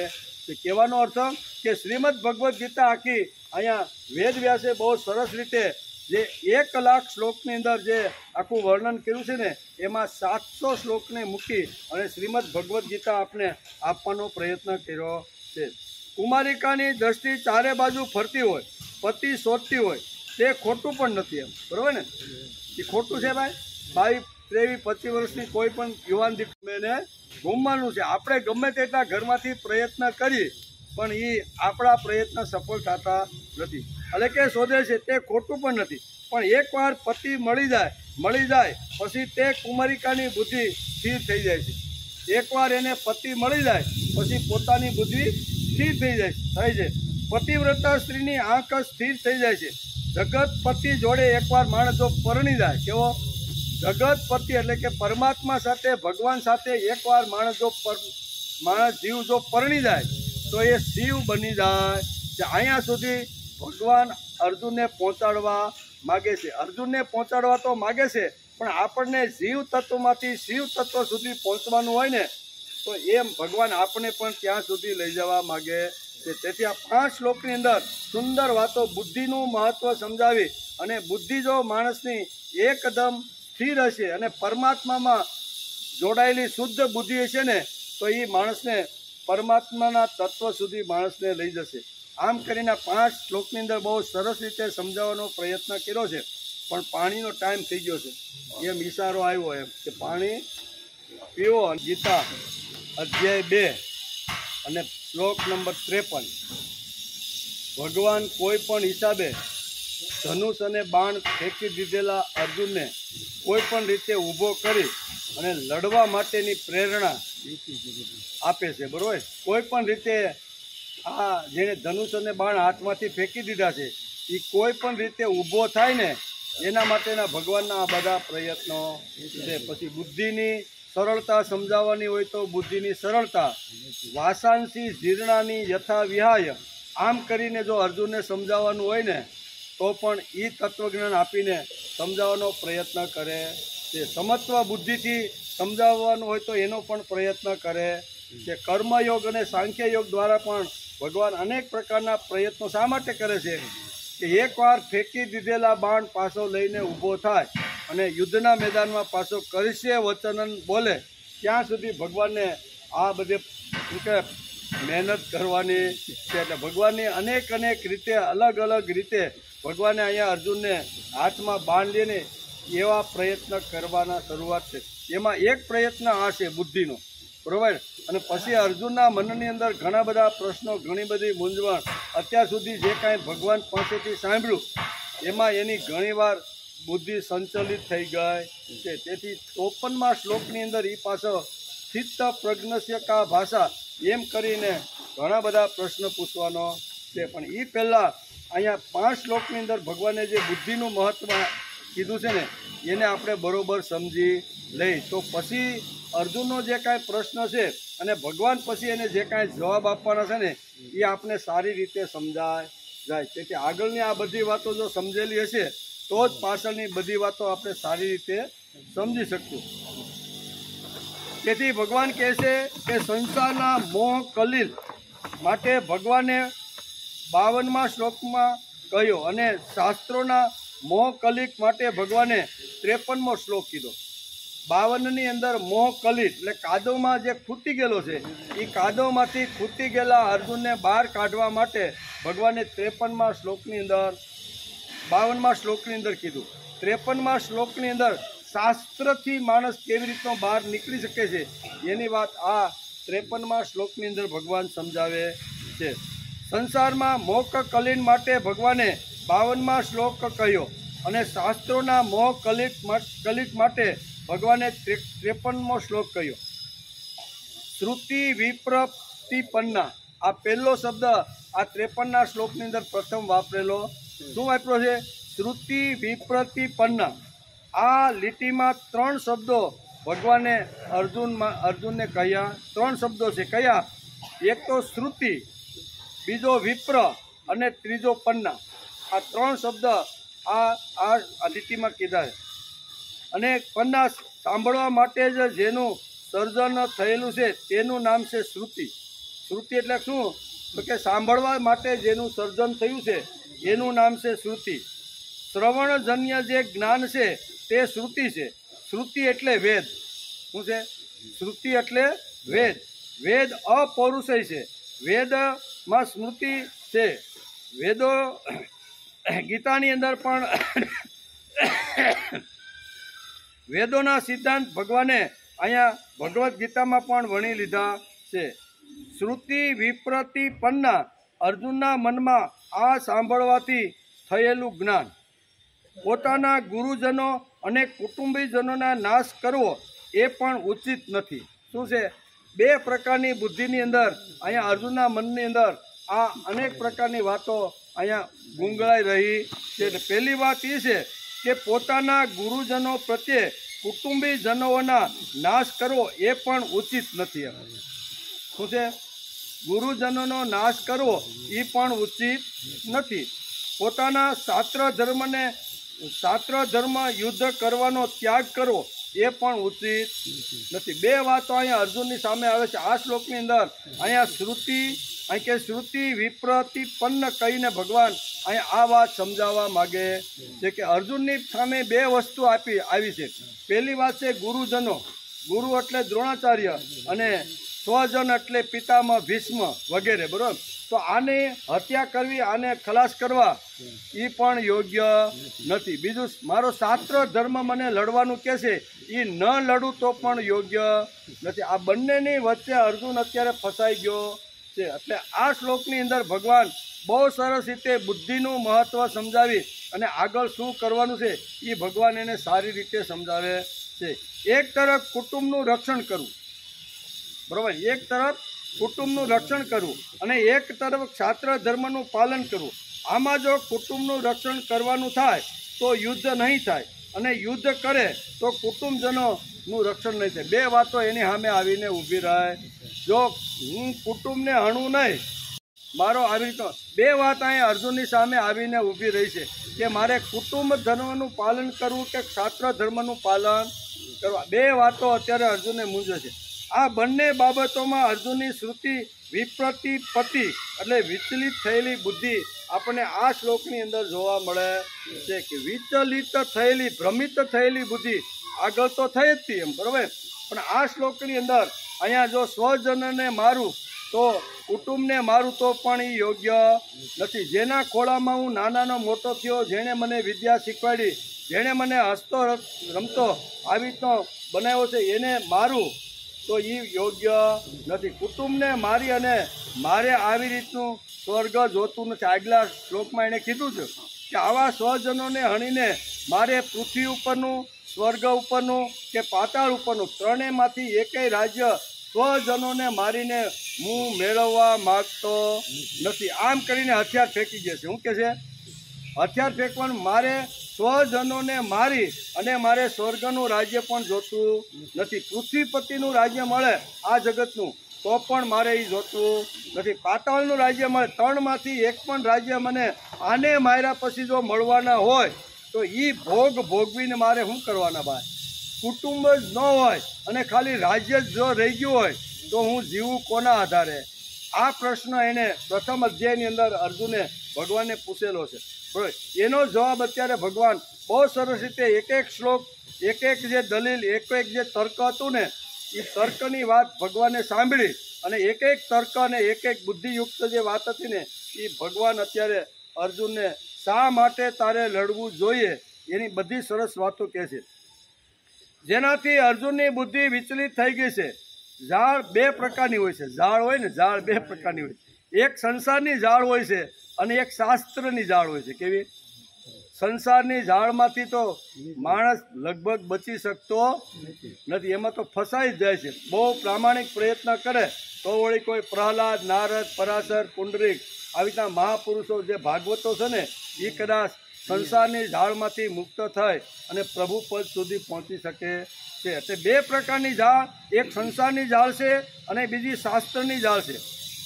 છે. કહેવાનો અર્થ કે શ્રીમદ ભગવદ્ ગીતા આખી અહીંયા વેદવ્યાસે બહુ સરસ રીતે જે 1 લાખ શ્લોકની અંદર જે આખું વર્ણન કર્યું છે ને, એમાં 700 શ્લોકને મૂકી અને શ્રીમદ ભગવદ્ ગીતા આપણે આપવાનો પ્રયત્ન કર્યો છે. કુમારિકાની દ્રષ્ટિ ચારે બાજુ ફરતી હોય, પતિ શોધતી હોય, તે ખોટું પણ નથી. એમ બરાબર ને, એ ખોટું છે ભાઈ. 22, 23, 25 વર્ષની કોઈ પણ યુવાન દીકરીને ગુમવાનું છે. આપણે ગમે તેટલા ઘરમાંથી પ્રયત્ન કરીએ પણ એ આપણા પ્રયત્ન સફળ થતા નથી. એટલે કે શોધે છે તે ખોટું પણ નથી, પણ એકવાર પતિ મળી જાય પછી તે કુમારિકાની બુદ્ધિ સ્થિર થઈ જાય છે. એકવાર એને પતિ મળી જાય પછી પોતાની બુદ્ધિ સ્થિર થઈ જાય છે. પતિવ્રતા સ્ત્રીની આંખ સ્થિર થઈ જાય છે. જગત પતિ જોડે એકવાર માણસ જો પરણી જાય, કેવો જગત પતિ એટલે કે પરમાત્મા સાથે, ભગવાન સાથે એકવાર માણસ જીવ જો પરણી જાય તો એ શિવ બની જાય. અહીંયા સુધી ભગવાન અર્જુનને પહોંચાડવા માગે છે. અર્જુનને પહોંચાડવા તો માગે છે, પણ આપણને જીવ તત્વમાંથી શિવ તત્વ સુધી પહોંચવાનું હોય ને, તો એમ ભગવાન આપણે પણ ત્યાં સુધી લઈ જવા માગે છે. તેથી આ 5 શ્લોકની અંદર સુંદર વાતો, બુદ્ધિનું મહત્વ સમજાવી, અને બુદ્ધિ જો માણસની એકદમ સ્થિર હશે અને પરમાત્મામાં જોડાયેલી શુદ્ધ બુદ્ધિ હશે ને, તો એ માણસને પરમાત્માના તત્વ સુધી માણસને લઈ જશે. આમ કરીને 5 શ્લોકની અંદર બહુ સરસ રીતે સમજાવવાનો પ્રયત્ન કર્યો છે, પણ પાણીનો ટાઈમ થઈ ગયો છે એમ ઈશારો આવ્યો એમ કે પાણી પીવો. ગીતા અધ્યાય 2 અને શ્લોક નંબર 53. ભગવાન કોઈ પણ હિસાબે ધનુષ અને બાણ ફેંકી દીધેલા અર્જુનને કોઈ પણ રીતે ઊભો કરી અને લડવા માટેની પ્રેરણા આપે છે. બરોબર, કોઈ પણ રીતે આ જેણે ધનુષ અને બાણ હાથમાંથી ફેંકી દીધા છે એ કોઈ પણ રીતે ઊભો થાય ને, એના માટેના ભગવાનના આ બધા પ્રયત્નો છે. પછી બુદ્ધિની સરળતા સમજાવવાની હોય તો બુદ્ધિની સરળતા, વાસાંસી જીર્ણાની યથા વિહાય, આમ કરીને જો અર્જુનને સમજાવવાનું હોય ને તો પણ એ તત્વજ્ઞાન આપીને સમજાવવાનો પ્રયત્ન કરે છે. સમત્વ બુદ્ધિથી સમજાવવાનું હોય તો એનો પણ પ્રયત્ન કરે છે. કર્મયોગ અને સાંખ્યયોગ દ્વારા પણ ભગવાન અનેક પ્રકારના પ્રયત્નો શા માટે કરે છે કે એકવાર ફેંકી દીધેલા બાણ પાછો લઈને ઊભો થાય અને યુદ્ધના મેદાનમાં પાછો કરશે વચનન બોલે, ત્યાં સુધી ભગવાનને આ બધે મહેનત કરવાની છે. એટલે ભગવાનની અનેક રીતે, અલગ અલગ રીતે ભગવાને અહીંયા અર્જુનને હાથમાં બાણ લઈને એવા પ્રયત્ન કરવાના શરૂઆત છે. એમાં એક પ્રયત્ન આ છે બુદ્ધિનો, બરાબર. અને પછી અર્જુનના મનની અંદર ઘણા બધા પ્રશ્નો, ઘણી બધી મૂંઝવણ, અત્યાર સુધી જે કાંઈ ભગવાન પાસેથી સાંભળ્યું એમાં એની ઘણીવાર બુદ્ધિ સંચલિત થઈ ગઈ છે. તેથી 53મા શ્લોકની અંદર એ પાછો સ્થિત પ્રજ્ઞસ્ય કા ભાષા એમ કરીને ઘણા બધા પ્રશ્ન પૂછવાનો છે. પણ એ પહેલાં અહીંયા 5 શ્લોકની અંદર ભગવાને જે બુદ્ધિનું મહત્ત્વ કીધું છે ને, એને આપણે બરોબર સમજી લઈ તો પછી અર્જુનનો જે કાંઈ પ્રશ્ન છે અને ભગવાન પછી એને જે કાંઈ જવાબ આપવાના છે ને, એ આપણે સારી રીતે સમજાય જાય. તેથી આગળની આ બધી વાતો જો સમજેલી હશે તો જ પાછળની બધી વાતો આપણે સારી રીતે સમજી શકશું. તેથી ભગવાન કહે છે કે સંસારના મોહ કલીલ માટે ભગવાને 52મા શ્લોકમાં કહ્યો, અને શાસ્ત્રોના મોહ કલિક માટે ભગવાને 53મો શ્લોક કીધો. 52ની અંદર મોહ કલિત એટલે કાદવમાં જે ખૂટી ગયેલો છે, એ કાદવમાંથી ખૂટી ગયેલા અર્જુનને બહાર કાઢવા માટે ભગવાને 53મા શ્લોકની અંદર 52મા શ્લોકની અંદર કીધું. 53મા શ્લોકની અંદર શાસ્ત્રથી માણસ કેવી રીતનો બહાર નીકળી શકે છે એની વાત આ 53મા શ્લોકની અંદર ભગવાન સમજાવે છે. સંસારમાં મોક્ષ કલીન માટે ભગવાને 52મા શ્લોક કહ્યો. અને શાસ્ત્રોના મોહ કલિત માટે ભગવાને 53મો શ્લોક કહ્યો. શ્રુતિ વિપ્રતિપન્ના, આ પહેલો શબ્દ આ 53ના શ્લોકની અંદર પ્રથમ વાપરેલો. શું વાપર્યો છે? શ્રુતિ વિપ્રતિપન્ના. આ લીટીમાં 3 શબ્દો ભગવાને અર્જુનને કહ્યા. 3 શબ્દો છે. કયા? એક તો શ્રુતિ, બીજો વિપ્ર અને ત્રીજો પન્ના. આ 3 શબ્દ આ લીટીમાં કીધા છે. અને પન્ના સાંભળવા માટે જ જેનું સર્જન થયેલું છે તેનું નામ છે શ્રુતિ. શ્રુતિ એટલે શું? તો કે સાંભળવા માટે જેનું સર્જન થયું છે એનું નામ છે શ્રુતિ. શ્રવણજન્ય જે જ્ઞાન છે તે શ્રુતિ છે. શ્રુતિ એટલે વેદ. શું છે? શ્રુતિ એટલે વેદ. વેદ અપૌરુષય છે. વેદમાં સ્મૃતિ છે. વેદો ગીતાની અંદર પણ વેદોના સિદ્ધાંત ભગવાને અહીંયા ભગવદ્ ગીતામાં પણ વણી લીધા છે. શ્રુતિ વિપ્રતિપન્ના, અર્જુનના મનમાં આ સાંભળવાથી થયેલું જ્ઞાન. પોતાના ગુરુજનો અને કુટુંબીજનોના નાશ કરવો એ પણ ઉચિત નથી. શું છે? 2 પ્રકારની બુદ્ધિની અંદર અહીંયા અર્જુનના મનની અંદર આ અનેક પ્રકારની વાતો અહીંયા ગુંગળાઈ રહી છે. પહેલી વાત એ છે કે પોતાના ગુરુજનો પ્રત્યે કુટુંબીજનોના નાશ કરવો એ પણ ઉચિત નથી. શું છે? ગુરુજનોનો નાશ કરવો એ પણ ઉચિત નથી. પોતાના શાસ્ત્ર ધર્મ યુદ્ધ કરવાનો ત્યાગ કરવો એ પણ ઉચિત નથી. 2 વાતો અહીંયા અર્જુનની સામે આવે છે આ શ્લોકની અંદર. અહીંયા શ્રુતિ વિપ્રતિપન્ન કહીને ભગવાન અહીંયા આ વાત સમજાવવા માગે છે કે અર્જુનની સામે 2 વસ્તુ આવી છે. પહેલી વાત છે ગુરુજનો. ગુરુ એટલે દ્રોણાચાર્ય અને સ્વજન એટલે પિતામહ ભીષ્મ વગેરે. બરાબર? તો આને હત્યા કરવી, આને ખલાસ કરવા એ પણ યોગ્ય નથી. બીજું, મારો શાસ્ત્ર ધર્મ મને લડવાનું કહે છે એ ન લડું તો પણ યોગ્ય નથી. આ બંનેની વચ્ચે અર્જુન અત્યારે ફસાઈ ગયો છે. એટલે આ શ્લોકની અંદર ભગવાન બહુ સરસ રીતે બુદ્ધિનું મહત્વ સમજાવી અને આગળ શું કરવાનું છે એ ભગવાન એને સારી રીતે સમજાવે છે. એક તરફ કુટુંબનું રક્ષણ કરવું, બરાબર, એક તરફ કુટુંબનું રક્ષણ કરવું અને એક તરફ શાસ્ત્ર ધર્મનું પાલન કરવું. આમાં જો કુટુંબનું રક્ષણ કરવાનું થાય તો યુદ્ધ નહીં થાય, અને યુદ્ધ કરે તો કુટુંબજનોનું રક્ષણ નહીં થાય. 2 વાતો એની સામે આવીને ઊભી રહે. જો હું કુટુંબને હણું નહીં, મારો આવી રીતનો 2 વાત અહીંયા અર્જુનની સામે આવીને ઊભી રહી છે કે મારે કુટુંબ ધર્મનું પાલન કરવું કે શાસ્ત્ર ધર્મનું પાલન કરવા. 2 વાતો અત્યારે અર્જુનને મૂંઝે છે. આ બંને બાબતોમાં અર્જુનની શ્રુતિ વિપ્રતિપત્તિ એટલે વિચલિત થયેલી બુદ્ધિ આપણને આ શ્લોકની અંદર જોવા મળે છે કે વિચલિત થયેલી, ભ્રમિત થયેલી બુદ્ધિ આગળ તો થઈ જ હતી એમ, બરાબર, પણ આ શ્લોકની અંદર અહીંયા જો સ્વજનને મારું તો કુટુંબને મારું તો પણ એ યોગ્ય નથી. જેના ખોળામાં હું નાનાનો મોટો થયો, જેણે મને વિદ્યા શીખવાડી, જેણે મને હસતો રમતો આવી રીતનો બનાવ્યો છે, એને મારું તો એ યોગ્ય નથી. કુટુંબને મારી અને મારે આવી રીતનું સ્વર્ગ જોતું નથી. આગલા શ્લોકમાં એણે કીધું છે કે આવા સ્વજનોને હણીને મારે પૃથ્વી ઉપરનું, સ્વર્ગ ઉપરનું કે પાતાળ ઉપરનું ત્રણેયમાંથી એકેય રાજ્ય સ્વજનોને મારીને હું મેળવવા માગતો નથી. આમ કરીને હથિયાર ફેંકી દે છે. શું કહે છે? હથિયાર ફેંકવાનું. મારે સ્વજનોને મારી અને મારે સ્વર્ગનું રાજ્ય પણ જોતું નથી. પૃથ્વીપતિનું રાજ્ય મળે આ જગતનું તો પણ મારે એ જોતું નથી. પાતાળનું રાજ્ય મળે, 3માંથી એક પણ રાજ્ય મને આને માર્યા પછી જો મળવાના હોય તો એ ભોગવીને મારે શું કરવાના? ભાઈ, કુટુંબ જ ન હોય અને ખાલી રાજ્ય જ જો રહી ગયું હોય તો હું જીવું કોના આધારે? આ પ્રશ્ન એને પ્રથમ અધ્યાયની અંદર અર્જુને ભગવાનને પૂછેલો છે. બરાબર, એનો જવાબ અત્યારે ભગવાન બહુ સરસ રીતે એક શ્લોક, એક જે દલીલ, એક જે તર્ક હતું ને એ તર્કની વાત ભગવાને સાંભળી અને એક તર્ક અને એક બુદ્ધિયુક્ત જે વાત હતી ને એ ભગવાન અત્યારે અર્જુનને શા માટે તારે લડવું જોઈએ એની બધી સરસ વાતો કહે છે, જેનાથી અર્જુનની બુદ્ધિ વિચલિત થઈ ગઈ છે. ઝાડ 2 પ્રકારની હોય છે. ઝાડ હોય ને, ઝાડ 2 પ્રકારની હોય છે. એક સંસારની ઝાડ હોય છે અને એક શાસ્ત્રની ઝાડ હોય છે. કેવી? સંસારની ઝાડમાંથી તો માણસ લગભગ બચી શકતો નથી, એમાં તો ફસાઈ જ જાય છે. બહુ પ્રામાણિક પ્રયત્ન કરે તો વળી કોઈ પ્રહલાદ, નારદ, પરાશર, પુંડરીક આવી રીતના મહાપુરુષો જે ભાગવતો છે ને એ કદાચ સંસારની ઝાડમાંથી મુક્ત થાય અને પ્રભુ પદ સુધી પહોંચી શકે છે. એટલે બે પ્રકારની ઝાડ, એક સંસારની ઝાડ છે અને બીજી શાસ્ત્રની ઝાડ છે.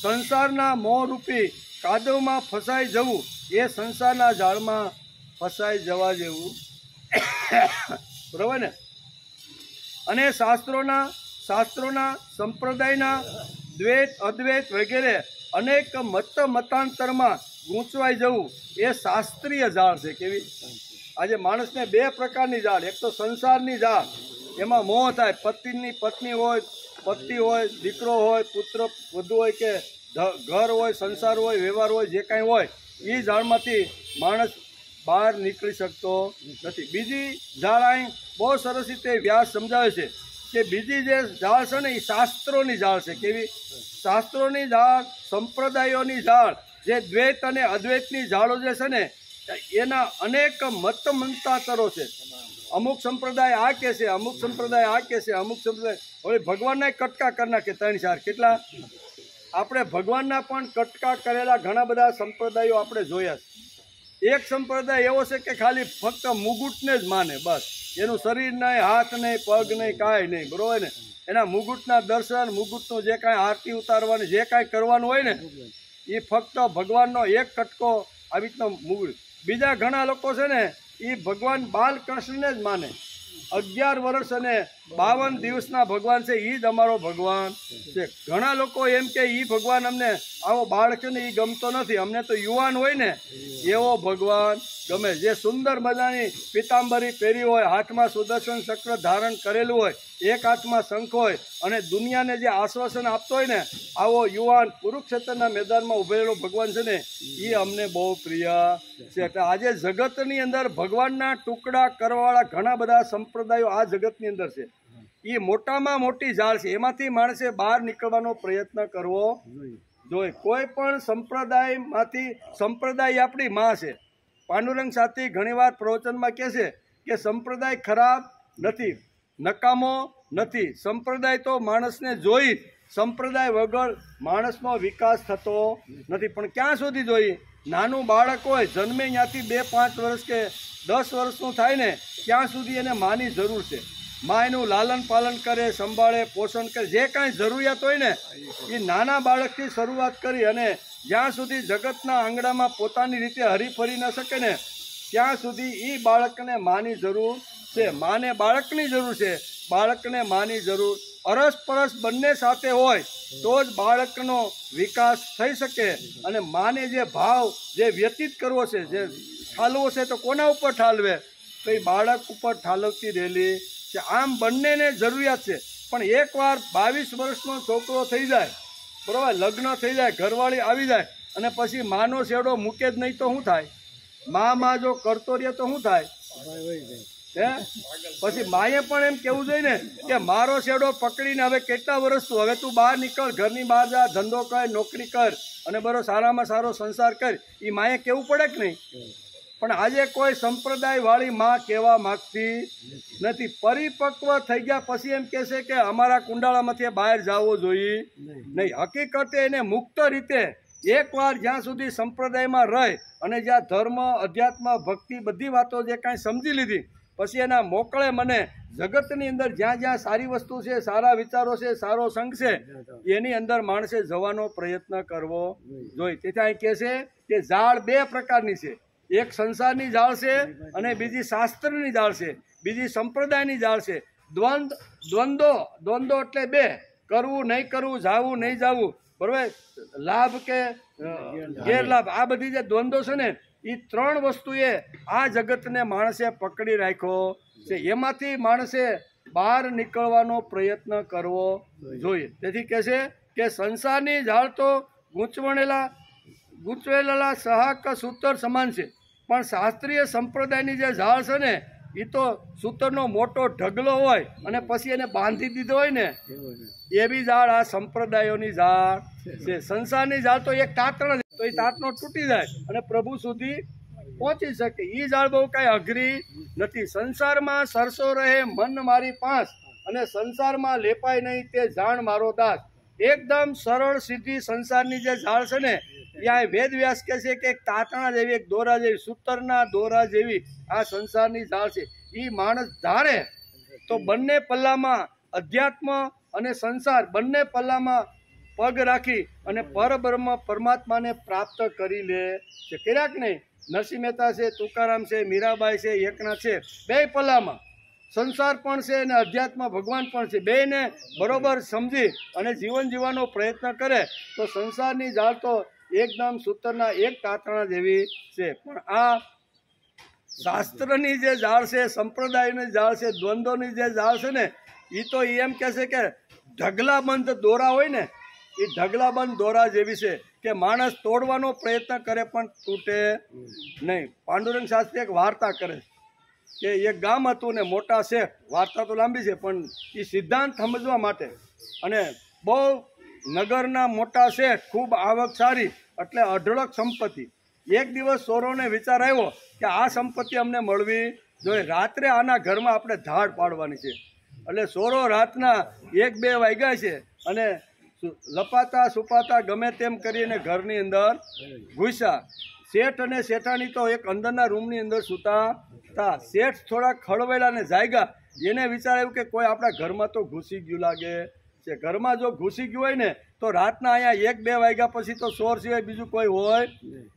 સંસારના મોહરૂપી કાદવમાં ફસાઈ જવું એ સંસારના ઝાડમાં ફસાઈ જવા જેવું બરાબર ને. અને શાસ્ત્રોના સંપ્રદાયના દ્વૈત, અદ્વૈત વગેરે અનેક મતાંતરમાં ગૂંચવાઈ જવું એ શાસ્ત્રીય ઝાડ છે. કેવી? આજે માણસને બે પ્રકારની ઝાડ, એક તો સંસારની ઝાડ, એમાં મોહ થાય, પત્ની હોય, પતિ હોય, દીકરો હોય, પુત્ર વધુ હોય કે ઘર હોય, સંસાર હોય, વ્યવહાર હોય, જે કાંઈ હોય એ ઝાડમાંથી માણસ બહાર નીકળી શકતો નથી. બીજી ઝાડ અહીં બહુ સરસ રીતે વ્યાસ સમજાવે છે કે બીજી જે ઝાડ છે ને એ શાસ્ત્રોની ઝાડ છે. કેવી? શાસ્ત્રોની ઝાડ, સંપ્રદાયોની ઝાડ, જે દ્વૈત અને અદ્વૈતની ઝાડો જે છે ને એના અનેક મતાંતરો છે. અમુક સંપ્રદાય આ કહે છે, અમુક સંપ્રદાય આ કહે છે, અમુક સંપ્રદાય હવે ભગવાનના કટકા કરી નાખે 3-4 કેટલા. આપણે ભગવાનના પણ કટકા કરેલા ઘણા બધા સંપ્રદાયો આપણે જોયા છે. એક સંપ્રદાય એવો છે કે ખાલી ફક્ત મુગુટને જ માને, બસ એનું શરીર નહીં, હાથ નહીં, પગ નહીં, કાંઈ નહીં, બરોબર ને. એના મુગુટના દર્શન, મુગુટનું જે કાંઈ આરતી ઉતારવાની, જે કાંઈ કરવાનું હોય ને એ ફક્ત ભગવાનનો એક કટકો આવી રીતનો મુગુટ. બીજા ઘણા લોકો છે ને એ ભગવાન બાલકૃષ્ણને જ માને. 11 વર્ષ અને 52 દિવસના ભગવાન છે એ જ અમારો ભગવાન છે. ઘણા લોકો એમ કે એ ભગવાન અમને આવો બાળક છે ને એ ગમતો નથી, અમને તો યુવાન હોય ને એવો ભગવાન ગમે, જે સુંદર મજાની પીતાંબરી પહેરી હોય, હાથમાં સુદર્શન ચક્ર ધારણ કરેલું હોય, એક હાથમાં શંખ હોય અને દુનિયાને જે આશ્વાસન આપતો હોય ને આવો યુવાન કુરુક્ષેત્રના મેદાનમાં ઉભેલો ભગવાન છે ને એ અમને બહુ પ્રિય છે. એટલે આજે જગતની અંદર ભગવાનના ટુકડા કરવાવાળા ઘણા બધા સંપ્રદાયો આ જગતની અંદર છે. એ મોટામાં મોટી ઝાડ છે, એમાંથી માણસે બહાર નીકળવાનો પ્રયત્ન કરવો જોઈએ. કોઈ પણ સંપ્રદાયમાંથી, સંપ્રદાય આપણી માં છે. પાંડુરંગ સાથી ઘણીવાર પ્રવચનમાં કહે છે કે સંપ્રદાય ખરાબ નથી, નકામો નથી. સંપ્રદાય તો માણસને જોઈ, સંપ્રદાય વગર માણસનો વિકાસ થતો નથી. પણ ક્યાં સુધી જોઈએ? નાનું બાળક હોય, જન્મે ત્યાંથી 2-5 વર્ષ કે 10 વર્ષનું થાય ને ત્યાં સુધી એને માની જરૂર છે. માં એનું લાલન પાલન કરે, સંભાળે, પોષણ કરે, જે કાંઈ જરૂરિયાત હોય ને એ નાના બાળકથી શરૂઆત કરી અને જ્યાં સુધી જગતના આંગણામાં પોતાની રીતે હરીફરી ન શકે ને ત્યાં સુધી એ બાળકને માની જરૂર છે. માને બાળકની જરૂર છે, બાળકને માની જરૂર. અરસપરસ બંને સાથે હોય તો જ બાળકનો વિકાસ થઈ શકે. અને માને જે ભાવ જે વ્યતીત કરવો છે, જે ઠાલવો છે તો કોના ઉપર ઠાલવે? તો એ બાળક ઉપર ઠાલવતી રહેલી છે. આમ બંનેને જરૂરિયાત છે. પણ એકવાર 22 વર્ષનો છોકરો થઈ જાય, બરાબર, લગ્ન થઈ જાય, ઘરવાળી આવી જાય અને પછી માનો શેડો મૂકે જ નહીં તો શું થાય? માં જો કરતો રહે તો શું થાય? પછી માએ પણ એમ કેવું જોઈએ ને કે મારો શેડો પકડીને હવે કેટલા વર્ષ તું, હવે તું બહાર નીકળ, ઘરની બહાર જા, ધંધો કર, નોકરી કર અને બરો સારામાં સારો સંસાર કર. એ માએ કેવું પડે કે નહીં? પણ આજે કોઈ સંપ્રદાય વાળી માં કહેવા માંગતી નથી. પરિપક્વ થઈ ગયા પછી એમ કહેશે કે અમારા કુંડાળામાંથી બહાર જવો જોઈએ નહીં. હકીકતે એને મુક્ત રીતે એકવાર જ્યાં સુધી સંપ્રદાયમાં રહે અને જ્યાં ધર્મ, અધ્યાત્મ, ભક્તિ બધી વાતો જે કાંઈ સમજી લીધી પછી એના મોકળે મને જગતની અંદર જ્યાં જ્યાં સારી વસ્તુ છે, સારા વિચારો છે, સારો સંઘ છે એની અંદર માણસે જવાનો પ્રયત્ન કરવો જોઈએ. તેથી અહીં કહે છે કે ઝાડ 2 પ્રકારની છે. એક સંસારની ઝાડ છે અને બીજી શાસ્ત્રની ઝાડ છે, બીજી સંપ્રદાયની ઝાડ છે. દ્વંદ્વો એટલે 2, કરવું નહીં કરવું, જાવું નહીં જાવું, બરાબર, લાભ કે ગેરલાભ, આ બધી જે દ્વંદ્વો છે ને એ 3 વસ્તુએ આ જગતને માણસે પકડી રાખ્યો છે. એમાંથી માણસે બહાર નીકળવાનો પ્રયત્ન કરવો જોઈએ. તેથી કહે છે કે સંસારની ઝાડ તો ગૂંચવેલા સહાક સૂતર સમાન છે, પણ શાસ્ત્રીય સંપ્રદાયની જે ઝાડ છે ને એ તો સૂતરનો મોટો ઢગલો હોય અને પછી એને બાંધી દીધો હોય ને એવી ઝાડ આ સંપ્રદાયોની ઝાડ છે. સંસારની ઝાડ તો એક તાતણ, તો એ તાતણો તૂટી જાય અને પ્રભુ સુધી પહોંચી શકે। એ ઝાડ બહુ કાંઈ અઘરી નથી। સંસારમાં સરસો રહે મન મારી પાંસ, અને સંસારમાં લેપાય નહીં તે જાણ મારો દાસ। એકદમ સરળ સીધી સંસારની જે ઝાડ છે ને, ત્યાં વેદ વ્યાસ કહે છે કે એક તાતણા જેવી, એક દોરા જેવી, સૂતરના દોરા જેવી આ સંસારની ઝાડ છે। એ માણસ ધારે તો બંને પલ્લામાં અધ્યાત્મ અને સંસાર બંને પલ્લામાં પગ રાખી અને પરબ્રહ્મ પરમાત્માને પ્રાપ્ત કરી લે છે। કર્યા કે નહીં? નરસિંહ મહેતા છે, તુકારામ છે, મીરાબાઈ છે, એકનાથ છે, બે પલ્લામાં સંસાર પણ છે અને અધ્યાત્મ ભગવાન પણ છે। બેને બરોબર સમજી અને જીવન જીવવાનો પ્રયત્ન કરે તો સંસારની ઝાડ તો એકદમ સૂતરના એક તાતણા જેવી છે। પણ આ શાસ્ત્રની જે ઝાડ છે, સંપ્રદાયની ઝાડ છે, દ્વંદ્વની જે ઝાડ છે ને, એ તો એમ કહે છે કે ઢગલાબંધ દોરા હોય ને, એ ઢગલાબંધ દોરા જેવી છે કે માણસ તોડવાનો પ્રયત્ન કરે પણ તૂટે નહીં। પાંડુરંગ શાસ્ત્રી એક વાર્તા કરે કે એક ગામ હતું ને મોટા શેઠ, વાર્તા તો લાંબી છે પણ એ સિદ્ધાંત સમજવા માટે, અને બહુ નગરના મોટા શેઠ, ખૂબ આવક સારી, એટલે અઢળક સંપત્તિ। એક દિવસ ચોરોને વિચાર આવ્યો કે આ સંપત્તિ અમને મળવી જોઈએ, રાત્રે આના ઘરમાં આપણે ધાડ પાડવાની છે। એટલે ચોરો રાતના 1-2 વાગ્યા છે અને લપાતા છુપાતા ગમે તેમ કરીને ઘરની અંદર ઘૂસ્યા। શેઠ અને શેઠાણી તો એક અંદરના રૂમની અંદર સૂતા હતા। શેઠ થોડા ખળવેલા ને જાગ્યા, એને વિચાર આવ્યું કે કોઈ આપણા ઘરમાં તો ઘૂસી ગયું લાગે છે। ઘરમાં જો ઘૂસી ગયું હોય ને તો રાતના અહીંયા 1-2 વાગ્યા પછી તો ચોર સિવાય બીજું કોઈ હોય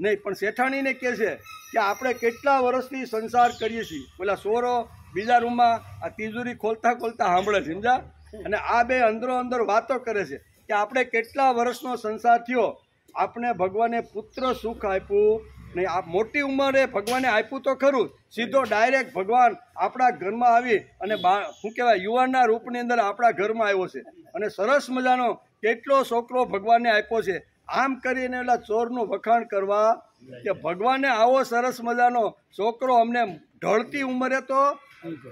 નહીં। પણ શેઠાણીને કહે છે કે આપણે કેટલા વર્ષથી સંસાર કરીએ છીએ। પેલા ચોરો બીજા રૂમમાં આ તિજોરી ખોલતા ખોલતા સાંભળે છે, સમજા? અને આ બે અંદરો અંદર વાતો કરે છે કે આપણે કેટલા વર્ષનો સંસાર થયો, આપણે ભગવાને પુત્ર સુખ આપ્યું નહીં। આ મોટી ઉંમરે ભગવાને આપ્યું તો ખરું, સીધો ડાયરેક્ટ ભગવાન આપણા ઘરમાં આવી અને શું કહેવાય યુવાનના રૂપની અંદર આપણા ઘરમાં આવ્યો છે, અને સરસ મજાનો કેટલો છોકરો ભગવાનને આપ્યો છે। આમ કરીને ઓલા ચોરનું વખાણ કરવા કે ભગવાને આવો સરસ મજાનો છોકરો અમને ઢળતી ઉંમરે તો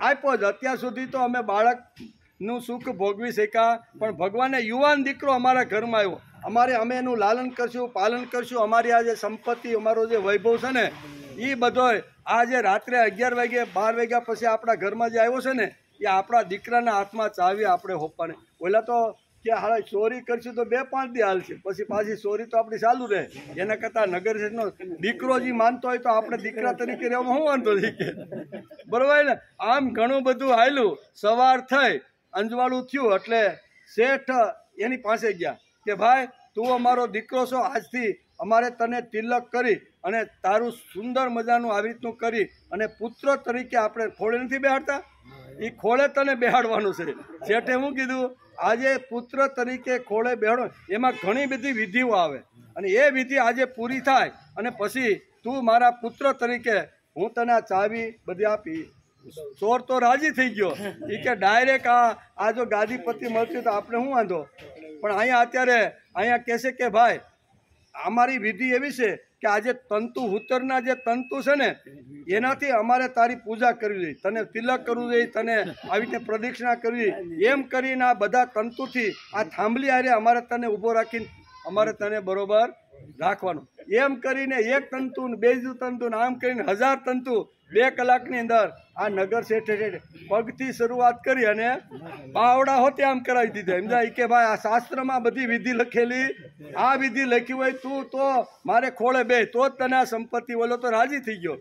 આપ્યો જ, અત્યાર સુધી તો અમે બાળકનું સુખ ભોગવી શક્યા, પણ ભગવાને યુવાન દીકરો અમારા ઘરમાં આવ્યો, અમે એનું લાલન કરશું, પાલન કરશું। અમારી આ જે સંપત્તિ, અમારો જે વૈભવ છે ને, એ બધો આ જે રાત્રે 11 વાગે 12 વાગ્યા પછી આપણા ઘરમાં જે આવ્યો છે ને, એ આપણા દીકરાના હાથમાં ચાવી આપણે હોપવાની। ઓલા તો કે હાલ ચોરી કરશું તો 2-5 દી હાલશે, પછી પાછી ચોરી તો આપણી ચાલુ રહે। એના કરતાં નગર શેઠનો દીકરો જે માનતો હોય તો આપણે દીકરા તરીકે રહેવામાં શું વાંધો છે કે, બરોબર ને? આમ ઘણું બધું હાલ્યું। સવાર થઈ, અંજવાળું થયું એટલે શેઠ એની પાસે ગયા કે ભાઈ તું અમારો દીકરો છો, આજથી અમારે તને તિલક કરી અને તારું સુંદર મજાનું આવી રીતનું કરી અને પુત્ર તરીકે આપણે ખોળે નથી બેહાડતા, એ ખોળે તને બેહાડવાનું છે। શેઠે શું કીધું? આજે પુત્ર તરીકે ખોળે બેહાડો, એમાં ઘણી બધી વિધિઓ આવે, અને એ વિધિ આજે પૂરી થાય અને પછી તું મારા પુત્ર તરીકે હું તને આ ચાવી બધી આપી। ચોર તો રાજી થઈ ગયો, એ કે ડાયરેક્ટ આ જો ગાદીપતિ મળતી તો આપણે શું વાંધો, પણ અહીંયા અત્યારે અહીંયા કહે છે કે ભાઈ અમારી વિધિ એવી છે કે આજે તંતુ હુતરના જે તંતુ છે ને, એનાથી અમારે તારી પૂજા કરવી જોઈએ, તને તિલક કરવું જોઈએ, તને આવી રીતે પ્રદક્ષિણા કરવી, એમ કરીને આ બધા તંતુથી આ થાંભલી હારે અમારે તને ઊભો રાખીને અમારે તને બરોબર રાખવાનું। એમ કરીને એક તંતુ ને બીજું તંતુ ને આમ કરીને 1000 તંતુ 2 કલાકની અંદર આ નગર શેઠે પગથી શરૂઆત કરી અને બાવડા હોતે આમ કરાવી દીધા। સમજાય કે ભાઈ આ શાસ્ત્રમાં બધી વિધિ લખેલી, આ વિધિ લખી હોય તું તો મારે ખોળે બે તો જ તને આ સંપત્તિ, ઓલો તો રાજી થઈ ગયો,